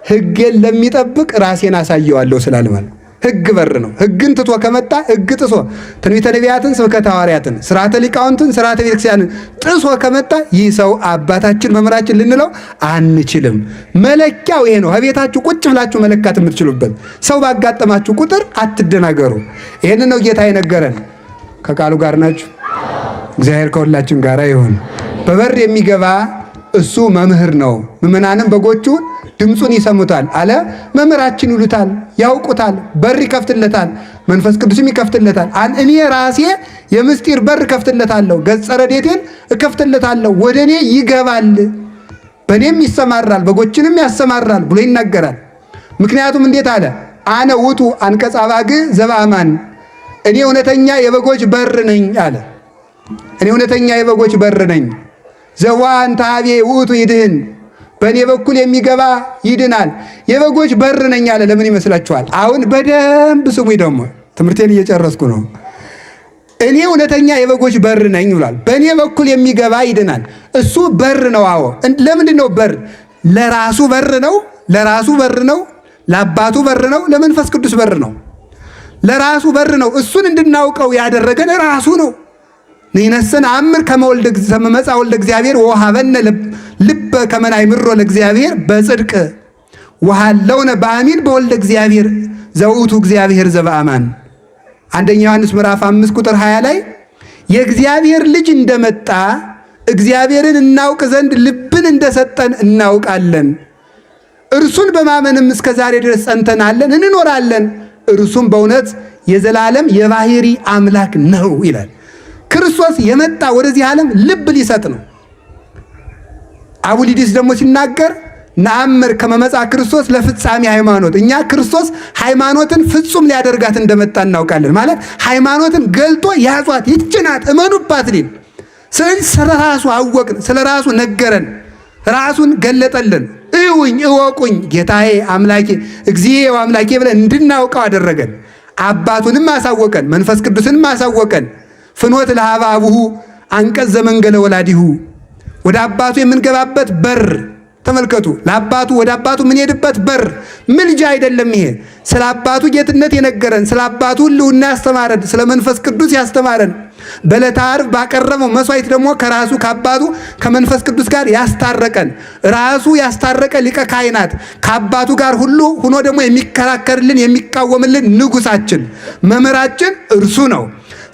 ሕጌን ለሚጠብቅ ራሴን አሳየዋለሁ ስላለ ማለት ሕግ በር ነው። ሕግን ትቶ ከመጣ ሕግ ጥሶ ትንቢተ ነቢያትን፣ ስብከተ ሐዋርያትን፣ ስርዓተ ሊቃውንትን፣ ስርዓተ ቤተክርስቲያንን ጥሶ ከመጣ ይህ ሰው አባታችን መምህራችን ልንለው አንችልም። መለኪያው ይሄ ነው። ከቤታችሁ ቁጭ ብላችሁ መለካት የምትችሉበት። ሰው ባጋጠማችሁ ቁጥር አትደናገሩ። ይሄን ነው ጌታ የነገረን። ከቃሉ ጋር ናችሁ። እግዚአብሔር ከሁላችን ጋር ይሁን። በበር የሚገባ እሱ መምህር ነው። ምእመናንም በጎቹን ድምፁን ይሰሙታል አለ። መምህራችን ይሉታል፣ ያውቁታል። በር ይከፍትለታል፣ መንፈስ ቅዱስም ይከፍትለታል። እኔ ራሴ የምስጢር በር እከፍትለታለሁ፣ ገጸ ረድኤቴን እከፍትለታለሁ፣ ወደ እኔ ይገባል፣ በእኔም ይሰማራል፣ በጎችንም ያሰማራል ብሎ ይናገራል። ምክንያቱም እንዴት አለ? አነ ውእቱ አንቀጸ አባግዕ ዘበአማን፣ እኔ እውነተኛ የበጎች በር ነኝ አለ። እኔ እውነተኛ የበጎች በር ነኝ። ዘዋንተ ኀቤ ውእቱ ይድህን፣ በእኔ በኩል የሚገባ ይድናል። የበጎች በር ነኝ አለ። ለምን ይመስላችኋል? አሁን በደንብ ስሙኝ፣ ደግሞ ትምህርቴን እየጨረስኩ ነው። እኔ እውነተኛ የበጎች በር ነኝ ብሏል። በእኔ በኩል የሚገባ ይድናል። እሱ በር ነው። አዎ፣ ለምንድን ነው በር? ለራሱ በር ነው። ለራሱ በር ነው። ለአባቱ በር ነው። ለመንፈስ ቅዱስ በር ነው። ለራሱ በር ነው። እሱን እንድናውቀው ያደረገን ራሱ ነው። ንሕነሰ ነአምር ከመ መጻ ወልደ እግዚአብሔር ወወሀበነ ልበ ከመ ናእምሮ ለእግዚአብሔር በጽድቅ ወሀለውነ በአሚን በወልደ እግዚአብሔር ዘውእቱ እግዚአብሔር ዘበአማን። አንደኛ ዮሐንስ ምዕራፍ 5 ቁጥር 20 ላይ የእግዚአብሔር ልጅ እንደመጣ እግዚአብሔርን እናውቅ ዘንድ ልብን እንደሰጠን እናውቃለን። እርሱን በማመንም እስከ ዛሬ ድረስ ጸንተናለን እንኖራለን። እርሱም በእውነት የዘላለም የባህሪ አምላክ ነው ይላል። ክርስቶስ የመጣ ወደዚህ ዓለም ልብ ሊሰጥ ነው። አቡሊዲስ ደግሞ ሲናገር ነአምር ከመ መጻ ክርስቶስ ለፍጻሜ ሃይማኖት፣ እኛ ክርስቶስ ሃይማኖትን ፍጹም ሊያደርጋት እንደመጣ እናውቃለን። ማለት ሃይማኖትን ገልጦ ያዟት፣ ይችናት፣ እመኑባት ሊል። ስለዚህ ስለ ራሱ አወቅን፣ ስለ ራሱ ነገረን፣ ራሱን ገለጠልን። እዩኝ እወቁኝ ጌታዬ አምላኬ እግዚኦ አምላኬ ብለን እንድናውቀው አደረገን። አባቱንም አሳወቀን፣ መንፈስ ቅዱስንም አሳወቀን። ፍኖት ለኀበ አቡሁ አንቀጽ ዘመንገለ ወላዲሁ፣ ወደ አባቱ የምንገባበት በር ተመልከቱ። ለአባቱ ወደ አባቱ የምንሄድበት በር ምልጃ አይደለም። ይሄ ስለ አባቱ ጌትነት የነገረን፣ ስለ አባቱ ሕልውና ያስተማረን፣ ስለ መንፈስ ቅዱስ ያስተማረን፣ በዕለተ ዓርብ ባቀረበው መስዋዕት ደግሞ ከራሱ ከአባቱ ከመንፈስ ቅዱስ ጋር ያስታረቀን፣ ራሱ ያስታረቀ ሊቀ ካህናት ከአባቱ ጋር ሁሉ ሆኖ ደግሞ የሚከራከርልን የሚቃወምልን ንጉሳችን መምህራችን እርሱ ነው።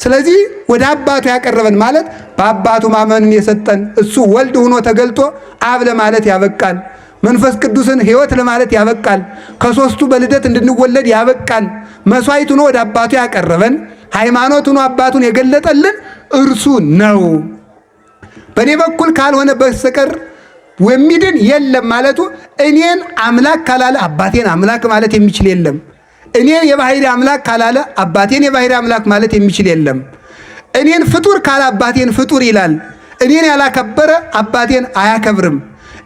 ስለዚህ ወደ አባቱ ያቀረበን ማለት በአባቱ ማመንን የሰጠን እሱ ወልድ ሆኖ ተገልጦ አብ ለማለት ያበቃል። መንፈስ ቅዱስን ሕይወት ለማለት ያበቃል። ከሦስቱ በልደት እንድንወለድ ያበቃል። መስዋዕት ሆኖ ወደ አባቱ ያቀረበን፣ ሃይማኖት ሆኖ አባቱን የገለጠልን እርሱ ነው። በእኔ በኩል ካልሆነ በስተቀር የሚድን የለም ማለቱ እኔን አምላክ ካላለ አባቴን አምላክ ማለት የሚችል የለም። እኔ የባህሪ አምላክ ካላለ አባቴን የባህሪ አምላክ ማለት የሚችል የለም። እኔን ፍጡር ካለ አባቴን ፍጡር ይላል። እኔን ያላከበረ አባቴን አያከብርም።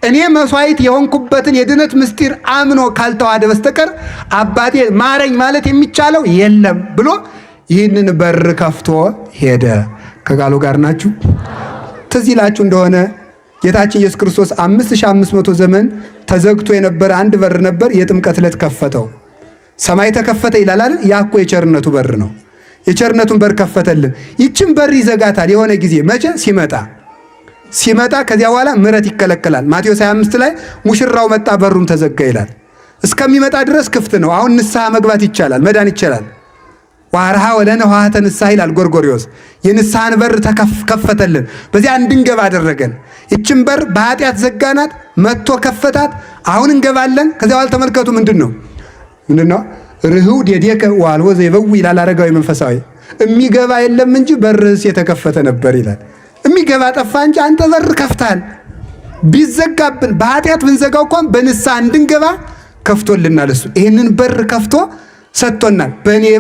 እኔ መስዋዕት የሆንኩበትን የድነት ምስጢር አምኖ ካልተዋሃደ በስተቀር አባቴ ማረኝ ማለት የሚቻለው የለም ብሎ ይህንን በር ከፍቶ ሄደ። ከቃሉ ጋር ናችሁ? ትዝ ይላችሁ እንደሆነ ጌታችን ኢየሱስ ክርስቶስ 5500 ዘመን ተዘግቶ የነበረ አንድ በር ነበር። የጥምቀት ዕለት ከፈተው። ሰማይ ተከፈተ ይላል አይደል? ያ እኮ የቸርነቱ በር ነው። የቸርነቱን በር ከፈተልን። ይችን በር ይዘጋታል የሆነ ጊዜ። መቼ? ሲመጣ ከዚያ በኋላ ምሕረት ይከለከላል። ማቴዎስ 25 ላይ ሙሽራው መጣ በሩም ተዘጋ ይላል። እስከሚመጣ ድረስ ክፍት ነው። አሁን ንስሐ መግባት ይቻላል፣ መዳን ይቻላል። ዋርሃ ወለነ ኆኃተ ንስሐ ይላል ጎርጎርዮስ። የንስሐን በር ከፈተልን፣ በዚያ እንድንገባ አደረገን። ይችን በር በኃጢአት ዘጋናት፣ መጥቶ ከፈታት። አሁን እንገባለን። ከዚያ በኋላ ተመልከቱ ምንድን ነው ርህው ዴዴከ ወአልቦ ዘይበው ይላል አረጋዊ መንፈሳዊ። የሚገባ የለም እንጂ በርስ የተከፈተ ነበር ይላል። የሚገባ ጠፋ እንጂ አንተ በር ከፍታል። ቢዘጋብን በኃጢአት ብንዘጋው እንኳን በንስሐ እንድንገባ ከፍቶልናል። እሱ ይህንን በር ከፍቶ ሰጥቶናል።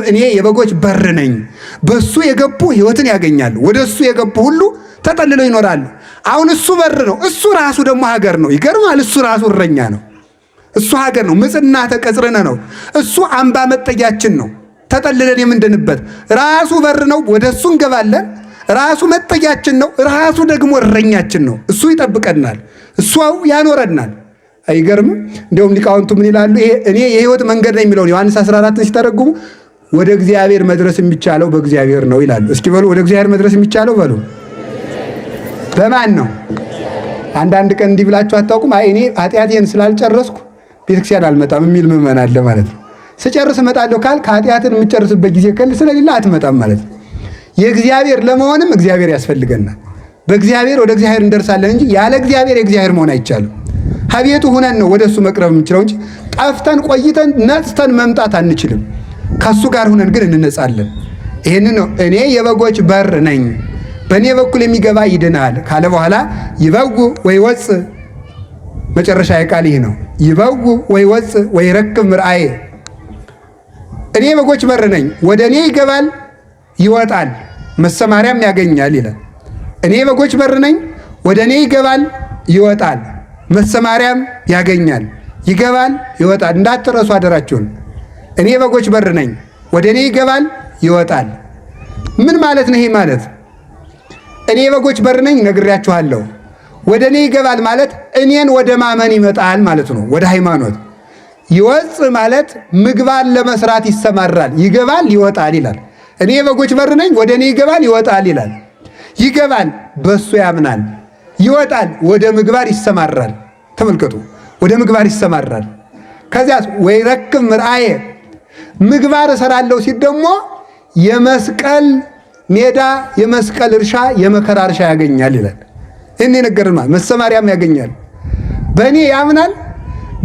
እኔ የበጎች በር ነኝ፣ በሱ የገቡ ሕይወትን ያገኛሉ፣ ወደ እሱ የገቡ ሁሉ ተጠልለው ይኖራሉ። አሁን እሱ በር ነው፣ እሱ ራሱ ደግሞ ሀገር ነው። ይገርማል። እሱ ራሱ እረኛ ነው። እሱ ሀገር ነው። ምጽና ተቀጽረነ ነው። እሱ አምባ መጠጊያችን ነው። ተጠልለን የምንድንበት ራሱ በር ነው። ወደ እሱ እንገባለን። ራሱ መጠጊያችን ነው። ራሱ ደግሞ እረኛችን ነው። እሱ ይጠብቀናል። እሱ ያኖረናል። አይገርምም? እንዲሁም ሊቃውንቱ ምን ይላሉ? እኔ የሕይወት መንገድ ነው የሚለውን ዮሐንስ 14 ሲተረጉሙ ወደ እግዚአብሔር መድረስ የሚቻለው በእግዚአብሔር ነው ይላሉ። እስኪ በሉ ወደ እግዚአብሔር መድረስ የሚቻለው በሉ በማን ነው? አንዳንድ ቀን እንዲህ ብላችሁ አታውቁም? አይ እኔ ኃጢአቴን ስላልጨረስኩ ቤተክርስቲያን አልመጣም የሚል ምዕመን አለ ማለት ነው። ስጨርስ እመጣለሁ ካል ከኃጢአትን የምጨርስበት ጊዜ ከል ስለሌለ አትመጣም ማለት ነው። የእግዚአብሔር ለመሆንም እግዚአብሔር ያስፈልገናል። በእግዚአብሔር ወደ እግዚአብሔር እንደርሳለን እንጂ ያለ እግዚአብሔር የእግዚአብሔር መሆን አይቻልም። ከቤቱ ሁነን ነው ወደሱ መቅረብ የምንችለው እንጂ ጠፍተን ቆይተን ነጽተን መምጣት አንችልም። ከሱ ጋር ሁነን ግን እንነጻለን። ይሄንን ነው እኔ የበጎች በር ነኝ፣ በእኔ በኩል የሚገባ ይድናል ካለ በኋላ ይበው ወይ ወፅ፣ መጨረሻ የቃል ይህ ነው። ይበው ወይ ወፅ ወይ ረክብ ምርአዬ። እኔ የበጎች በር ነኝ፣ ወደ እኔ ይገባል ይወጣል፣ መሰማሪያም ያገኛል ይላል። እኔ የበጎች በር ነኝ፣ ወደ እኔ ይገባል ይወጣል፣ መሰማሪያም ያገኛል። ይገባል ይወጣል፣ እንዳትረሱ አደራችሁን። እኔ የበጎች በር ነኝ፣ ወደ እኔ ይገባል ይወጣል። ምን ማለት ነው? ይሄ ማለት እኔ የበጎች በር ነኝ ነግሬያችኋለሁ። ወደ እኔ ይገባል ማለት እኔን ወደ ማመን ይመጣል ማለት ነው፣ ወደ ሃይማኖት። ይወፅ ማለት ምግባር ለመስራት ይሰማራል። ይገባል ይወጣል ይላል። እኔ የበጎች በር ነኝ፣ ወደ እኔ ይገባል ይወጣል ይላል። ይገባል በሱ ያምናል፣ ይወጣል ወደ ምግባር ይሰማራል። ተመልከቱ፣ ወደ ምግባር ይሰማራል። ከዚያስ ወይ ረክብ ምርአዬ፣ ምግባር እሰራለሁ ሲል ደግሞ የመስቀል ሜዳ፣ የመስቀል እርሻ፣ የመከራ እርሻ ያገኛል ይላል። እኔ ነገርማ መሰማሪያም ያገኛል። በእኔ ያምናል።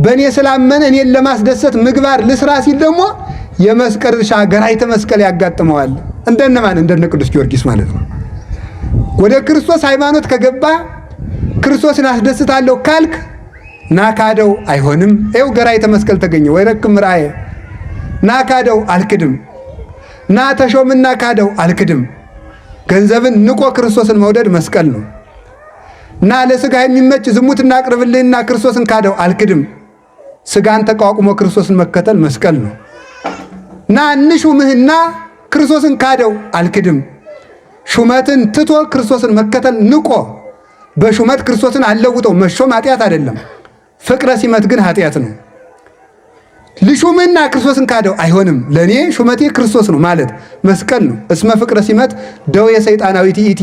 በእኔ ስላመነ እኔን ለማስደሰት ምግባር ልስራ ሲል ደግሞ የመስቀል እርሻ፣ ገራይተ መስቀል ያጋጥመዋል። እንደነማን? እንደነ ቅዱስ ጊዮርጊስ ማለት ነው። ወደ ክርስቶስ ሃይማኖት ከገባ ክርስቶስን አስደስታለሁ ካልክ ናካደው አይሆንም። ይኸው ገራይተ መስቀል ተገኘ። ወይ ረክብ ምርአዬ፣ ናካደው አልክድም፣ ና ተሾምና ካደው አልክድም። ገንዘብን ንቆ ክርስቶስን መውደድ መስቀል ነው። ና ለስጋ የሚመች ዝሙትና አቅርብልህና ክርስቶስን ካደው አልክድም። ስጋን ተቋቁሞ ክርስቶስን መከተል መስቀል ነው። ና እንሹምህና ክርስቶስን ካደው አልክድም። ሹመትን ትቶ ክርስቶስን መከተል ንቆ በሹመት ክርስቶስን አለውጠው መሾም ኃጢአት አይደለም። ፍቅረ ሲመት ግን ኃጢአት ነው። ልሹምና ክርስቶስን ካደው አይሆንም። ለእኔ ሹመቴ ክርስቶስ ነው ማለት መስቀል ነው። እስመ ፍቅረ ሲመት ደዌ ሰይጣናዊት ይእቲ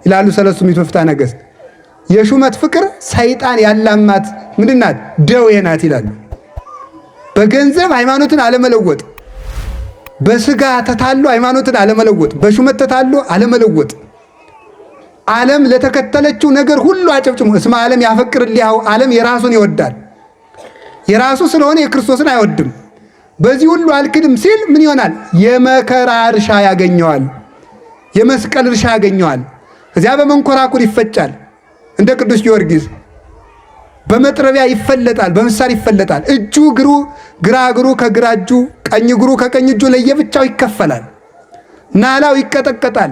ይላሉ ሰለስቱ ምዕት ፍትሐ ነገሥት። የሹመት ፍቅር ሰይጣን ያላማት ምንድናት? ደዌ ናት ይላሉ። በገንዘብ ሃይማኖትን አለመለወጥ፣ በስጋ ተታሎ ሃይማኖትን አለመለወጥ፣ በሹመት ተታሎ አለመለወጥ፣ ዓለም ለተከተለችው ነገር ሁሉ አጨብጭሞ እስመ ዓለም ያፈቅር ሊያው ዓለም የራሱን ይወዳል። የራሱ ስለሆነ የክርስቶስን አይወድም። በዚህ ሁሉ አልክድም ሲል ምን ይሆናል? የመከራ እርሻ ያገኘዋል፣ የመስቀል እርሻ ያገኘዋል። እዚያ በመንኮራኩር ይፈጫል። እንደ ቅዱስ ጊዮርጊስ በመጥረቢያ ይፈለጣል፣ በምሳር ይፈለጣል። እጁ እግሩ፣ ግራ እግሩ ከግራ እጁ፣ ቀኝ እግሩ ከቀኝ እጁ ለየብቻው ይከፈላል። ናላው ይቀጠቀጣል።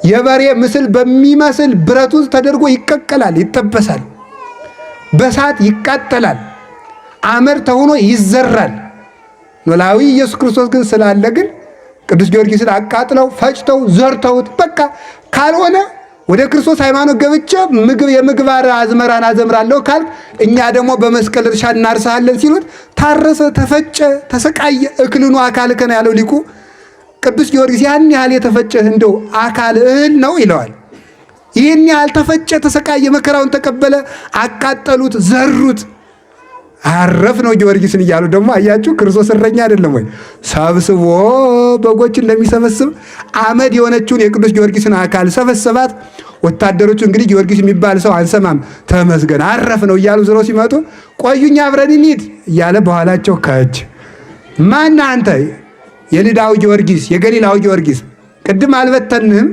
የበሬ ምስል በሚመስል ብረት ውስጥ ተደርጎ ይቀቀላል፣ ይጠበሳል። በሳት ይቃጠላል። አመድ ተሆኖ ይዘራል። ኖላዊ ኢየሱስ ክርስቶስ ግን ስላለ ግን ቅዱስ ጊዮርጊስን አቃጥለው ፈጭተው ዘርተውት በቃ ካልሆነ ወደ ክርስቶስ ሃይማኖት ገብቼ የምግባር አዝመራን አዘምራለሁ ካል እኛ ደግሞ በመስቀል እርሻ እናርሳለን ሲሉት ታረሰ፣ ተፈጨ፣ ተሰቃየ። እክልኑ አካልከ ነው ያለው ሊቁ ቅዱስ ጊዮርጊስ። ያን ያህል የተፈጨ እንደው አካል እህል ነው ይለዋል። ይህን ያህል ተፈጨ፣ ተሰቃየ፣ መከራውን ተቀበለ። አቃጠሉት፣ ዘሩት። አረፍ ነው ጊዮርጊስን እያሉ ደግሞ አያችሁ፣ ክርስቶስ እረኛ አይደለም ወይ? ሰብስቦ በጎችን ለሚሰበስብ አመድ የሆነችውን የቅዱስ ጊዮርጊስን አካል ሰበሰባት። ወታደሮቹ እንግዲህ ጊዮርጊስ የሚባል ሰው አንሰማም፣ ተመስገን አረፍ ነው እያሉ ዝሮ ሲመጡ ቆዩኛ አብረን እንሂድ እያለ በኋላቸው ከች ማን አንተ? የልዳው ጊዮርጊስ፣ የገሊላው ጊዮርጊስ ቅድም አልበተንህም?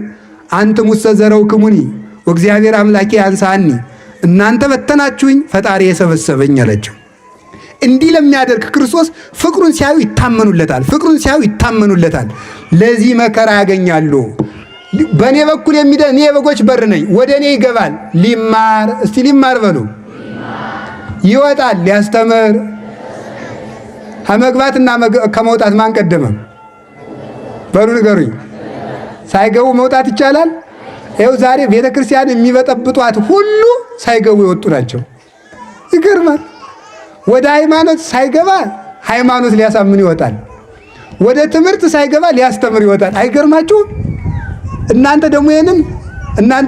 አንተ ሙሰ ዘረው ክሙኒ ወእግዚአብሔር አምላኬ አንሳኒ፣ እናንተ በተናችሁኝ ፈጣሪ የሰበሰበኝ አለችው። እንዲህ ለሚያደርግ ክርስቶስ ፍቅሩን ሲያዩ ይታመኑለታል፣ ፍቅሩን ሲያዩ ይታመኑለታል። ለዚህ መከራ ያገኛሉ። በእኔ በኩል እኔ የበጎች በር ነኝ፣ ወደ እኔ ይገባል ሊማር። እስቲ ሊማር በሉ። ይወጣል ሊያስተምር። ከመግባትና ከመውጣት ማን ቀደመ? በሉ ንገሩኝ። ሳይገቡ መውጣት ይቻላል? ይኸው ዛሬ ቤተ ክርስቲያን የሚበጠብጧት ሁሉ ሳይገቡ የወጡ ናቸው። ይገርማል። ወደ ሃይማኖት ሳይገባ ሃይማኖት ሊያሳምን ይወጣል። ወደ ትምህርት ሳይገባ ሊያስተምር ይወጣል። አይገርማችሁም? እናንተ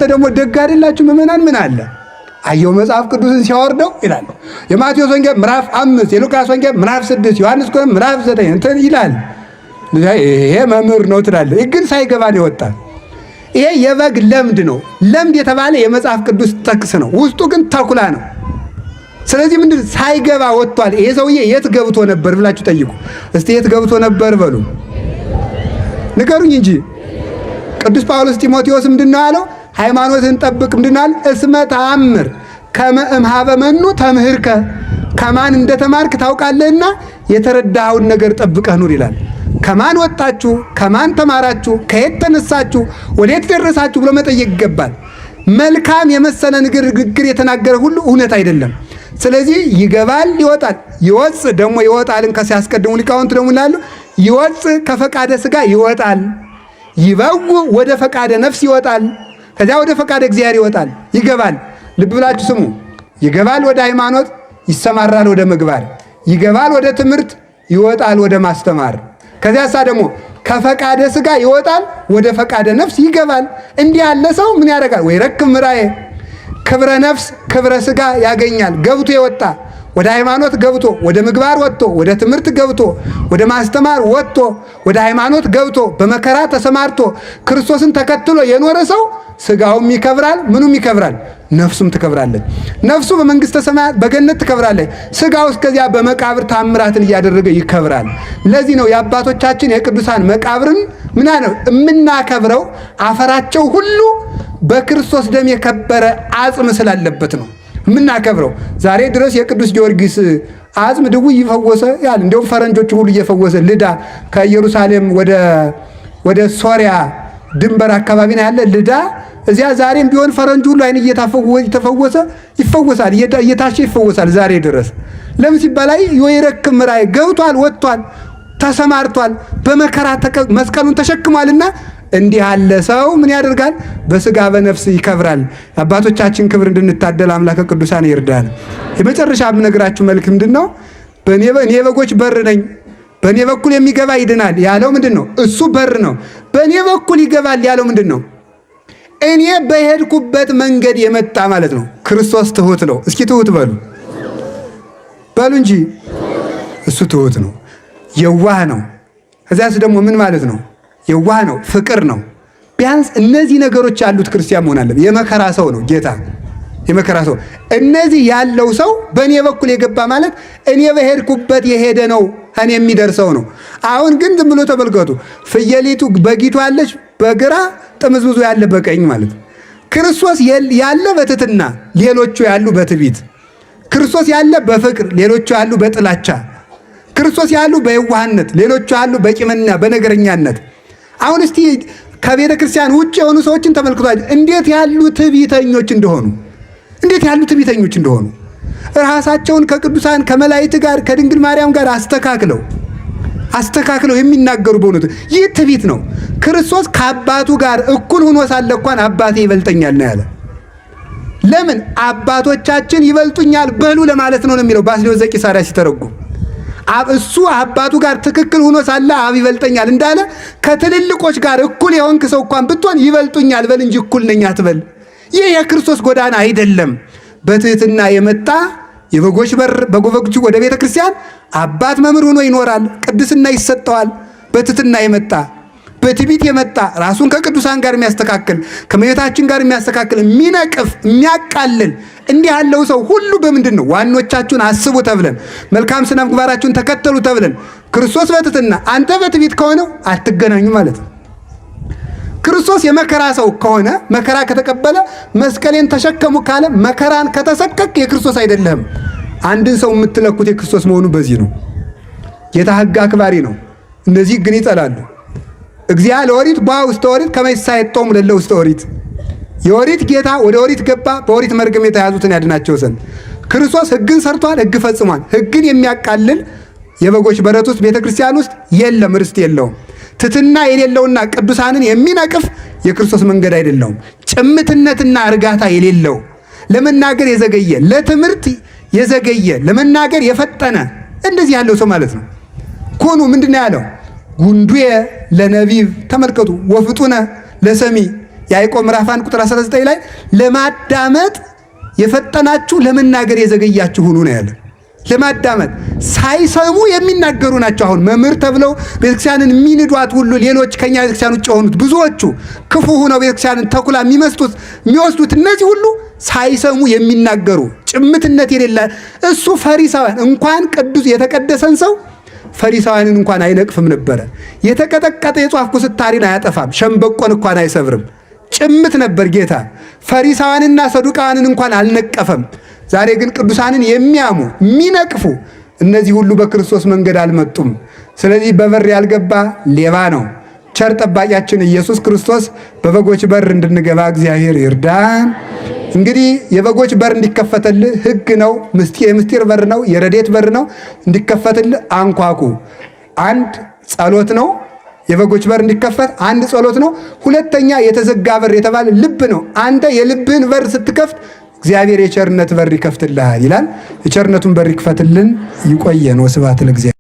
ደግሞ ደግ አይደላችሁ ምእመናን። ምን አለ አየው መጽሐፍ ቅዱስን ሲያወርደው ይላል። የማቴዎስ ወንጌል ምዕራፍ 5፣ የሉቃስ ወንጌል ምዕራፍ 6፣ ዮሐንስ ወንጌል ምዕራፍ 9 እንትን ይላል። ይሄ መምህር ነው ትላለህ፣ ግን ሳይገባ ነው ይወጣል። ይሄ የበግ ለምድ ነው። ለምድ የተባለ የመጽሐፍ ቅዱስ ጥቅስ ነው፣ ውስጡ ግን ተኩላ ነው። ስለዚህ ምንድን ሳይገባ ወጥቷል። ይሄ ሰውዬ የት ገብቶ ነበር ብላችሁ ጠይቁ እስቲ። የት ገብቶ ነበር በሉ ንገሩኝ እንጂ። ቅዱስ ጳውሎስ ጢሞቴዎስ ምንድን ነው ያለው? ሃይማኖትን ጠብቅ ምንድን ነው? እስመ ተአምር ከመ እምኀበ መኑ ተምህርከ፣ ከማን እንደተማርክ ታውቃለህና የተረዳኸውን ነገር ጠብቀህ ኑር ይላል። ከማን ወጣችሁ? ከማን ተማራችሁ? ከየት ተነሳችሁ? ወዴት ደረሳችሁ ብሎ መጠየቅ ይገባል። መልካም የመሰለ ንግግር የተናገረ ሁሉ እውነት አይደለም። ስለዚህ ይገባል፣ ይወጣል። ይወፅ ደግሞ ይወጣልን ከሲያስቀድሙ ሊቃውንት ደግሞ ይላሉ ይወፅ ከፈቃደ ሥጋ ይወጣል፣ ይበው ወደ ፈቃደ ነፍስ ይወጣል፣ ከዚያ ወደ ፈቃደ እግዚአብሔር ይወጣል። ይገባል። ልብ ብላችሁ ስሙ። ይገባል ወደ ሃይማኖት፣ ይሰማራል ወደ ምግባር፣ ይገባል ወደ ትምህርት፣ ይወጣል ወደ ማስተማር። ከዚያሳ ደግሞ ከፈቃደ ሥጋ ይወጣል ወደ ፈቃደ ነፍስ ይገባል። እንዲህ ያለ ሰው ምን ያደርጋል? ወይ ረክብ ምራዬ ክብረ ነፍስ ክብረ ሥጋ ያገኛል። ገብቶ የወጣ ወደ ሃይማኖት ገብቶ ወደ ምግባር ወጥቶ ወደ ትምህርት ገብቶ ወደ ማስተማር ወጥቶ ወደ ሃይማኖት ገብቶ በመከራ ተሰማርቶ ክርስቶስን ተከትሎ የኖረ ሰው ሥጋውም ይከብራል፣ ምኑም ይከብራል፣ ነፍሱም ትከብራለች። ነፍሱ በመንግስተ ሰማያት በገነት ትከብራለች። ሥጋው እስከዚያ በመቃብር ታምራትን እያደረገ ይከብራል። ለዚህ ነው የአባቶቻችን የቅዱሳን መቃብርን ምን ነው የምናከብረው? አፈራቸው ሁሉ በክርስቶስ ደም የከበረ አጽም ስላለበት ነው የምናከብረው። ዛሬ ድረስ የቅዱስ ጊዮርጊስ አጽም ድውይ ይፈወሰ ያል እንደውም ፈረንጆች ሁሉ እየፈወሰ ልዳ ከኢየሩሳሌም ወደ ሶሪያ ድንበር አካባቢ ነው ያለ ልዳ። እዚያ ዛሬም ቢሆን ፈረንጅ ሁሉ አይን እየተፈወሰ ይፈወሳል፣ እየታሸ ይፈወሳል ዛሬ ድረስ። ለምን ሲባል ይረክብ ምራዬ ገብቷል፣ ወጥቷል፣ ተሰማርቷል፣ በመከራ መስቀሉን ተሸክሟልና እንዲህ ያለ ሰው ምን ያደርጋል? በሥጋ በነፍስ ይከብራል። አባቶቻችን ክብር እንድንታደል አምላከ ቅዱሳን ይርዳን። የመጨረሻ የምነግራችሁ መልእክት ምንድነው? እኔ በጎች በር ነኝ፣ በእኔ በኩል የሚገባ ይድናል ያለው ምንድን ነው? እሱ በር ነው። በእኔ በኩል ይገባል ያለው ምንድን ነው? እኔ በሄድኩበት መንገድ የመጣ ማለት ነው። ክርስቶስ ትሁት ነው። እስኪ ትሁት በሉ እንጂ። እሱ ትሁት ነው፣ የዋህ ነው። ከዚያስ ደግሞ ምን ማለት ነው? የዋህ ነው፣ ፍቅር ነው። ቢያንስ እነዚህ ነገሮች ያሉት ክርስቲያን መሆን አለበት። የመከራ ሰው ነው ጌታ፣ የመከራ ሰው። እነዚህ ያለው ሰው በእኔ በኩል የገባ ማለት እኔ በሄድኩበት የሄደ ነው እኔ የሚደርሰው ነው። አሁን ግን ዝም ብሎ ተመልከቱ። ፍየሊቱ በጊቱ ያለች በግራ ጥምዝምዙ ያለ በቀኝ ማለት ነው። ክርስቶስ ያለ በትሕትና ሌሎቹ ያሉ በትዕቢት፣ ክርስቶስ ያለ በፍቅር ሌሎቹ ያሉ በጥላቻ፣ ክርስቶስ ያሉ በየዋህነት ሌሎቹ ያሉ በቂምና በነገረኛነት። አሁን እስቲ ከቤተ ክርስቲያን ውጭ የሆኑ ሰዎችን ተመልክቷል። እንዴት ያሉ ትዕቢተኞች እንደሆኑ፣ እንዴት ያሉ ትዕቢተኞች እንደሆኑ ራሳቸውን ከቅዱሳን ከመላእክት ጋር ከድንግል ማርያም ጋር አስተካክለው የሚናገሩ በእውነቱ ይህ ትዕቢት ነው። ክርስቶስ ከአባቱ ጋር እኩል ሆኖ ሳለ እንኳን አባቴ ይበልጠኛል ነው ያለ። ለምን? አባቶቻችን ይበልጡኛል በሉ ለማለት ነው የሚለው ባስልዮስ ዘቂሳርያ ሲተረጉም። እሱ አባቱ ጋር ትክክል ሆኖ ሳለ አብ ይበልጠኛል እንዳለ ከትልልቆች ጋር እኩል የሆንክ ሰው እንኳን ብትሆን ይበልጡኛል በል እንጂ እኩል ነኝ አትበል። ይህ የክርስቶስ ጎዳና አይደለም። በትህትና የመጣ የበጎች በር በጎበጎቹ ወደ ቤተ ክርስቲያን አባት መምህር ሆኖ ይኖራል። ቅድስና ይሰጠዋል። በትህትና የመጣ በትዕቢት የመጣ ራሱን ከቅዱሳን ጋር የሚያስተካክል ከመቤታችን ጋር የሚያስተካክል የሚነቅፍ የሚያቃልል እንዲህ ያለው ሰው ሁሉ በምንድን ነው? ዋኖቻችሁን አስቡ ተብለን መልካም ስነ ምግባራችሁን ተከተሉ ተብለን ክርስቶስ በትህትና አንተ በትዕቢት ከሆነው አትገናኙ ማለት ነው። ክርስቶስ የመከራ ሰው ከሆነ መከራ ከተቀበለ መስቀሌን ተሸከሙ ካለ መከራን ከተሰቀቅ የክርስቶስ አይደለም። አንድን ሰው የምትለኩት የክርስቶስ መሆኑ በዚህ ነው። ጌታ ሕግ አክባሪ ነው። እነዚህ ግን ይጠላሉ። እግዚአ ለኦሪት ቧ ውስተ ኦሪት ከመ ይሳየጦሙ ለእለ ውስተ ኦሪት። የኦሪት ጌታ ወደ ኦሪት ገባ በኦሪት መርገም የተያዙትን ያድናቸው ዘንድ። ክርስቶስ ሕግን ሰርቷል፣ ሕግ ፈጽሟል። ሕግን የሚያቃልል የበጎች በረት ውስጥ ቤተ ክርስቲያን ውስጥ የለም፣ ርስት የለውም። ትሕትና የሌለውና ቅዱሳንን የሚነቅፍ የክርስቶስ መንገድ አይደለውም። ጭምትነትና እርጋታ የሌለው ለመናገር የዘገየ ለትምህርት የዘገየ ለመናገር የፈጠነ እንደዚህ ያለው ሰው ማለት ነው። ኮኑ ምንድነው ያለው? ጉንዱየ ለነቢብ ተመልከቱ፣ ወፍጡነ ለሰሚ ያዕቆብ ምዕራፍ 1 ቁጥር 19 ላይ ለማዳመጥ የፈጠናችሁ ለመናገር የዘገያችሁ ሁኑ ነው ያለ። ለማዳመጥ ሳይሰሙ የሚናገሩ ናቸው። አሁን መምህር ተብለው ቤተክርስቲያንን የሚንዷት ሁሉ ሌሎች ከኛ ቤተክርስቲያን ውጭ የሆኑት ብዙዎቹ ክፉ ሆነው ቤተክርስቲያንን ተኩላ የሚወስዱት እነዚህ ሁሉ ሳይሰሙ የሚናገሩ ጭምትነት የሌለ እሱ ፈሪሳውያን እንኳን ቅዱስ የተቀደሰን ሰው ፈሪሳውያንን እንኳን አይነቅፍም ነበረ። የተቀጠቀጠ የጧፍ ኩስታሪን አያጠፋም፣ ሸምበቆን እንኳን አይሰብርም። ጭምት ነበር ጌታ። ፈሪሳውያንና ሰዱቃውያንን እንኳን አልነቀፈም። ዛሬ ግን ቅዱሳንን የሚያሙ የሚነቅፉ እነዚህ ሁሉ በክርስቶስ መንገድ አልመጡም። ስለዚህ በበር ያልገባ ሌባ ነው። ቸር ጠባቂያችን ኢየሱስ ክርስቶስ በበጎች በር እንድንገባ እግዚአብሔር ይርዳን። እንግዲህ የበጎች በር እንዲከፈትልህ ሕግ ነው፣ የምስጢር በር ነው፣ የረድኤት በር ነው። እንዲከፈትልህ አንኳኩ። አንድ ጸሎት ነው። የበጎች በር እንዲከፈት አንድ ጸሎት ነው። ሁለተኛ የተዘጋ በር የተባለ ልብ ነው። አንተ የልብህን በር ስትከፍት እግዚአብሔር የቸርነት በር ይከፍትልሃል ይላል። የቸርነቱን በር ይክፈትልን። ይቆየን። ወስብሐት ለእግዚአብሔር።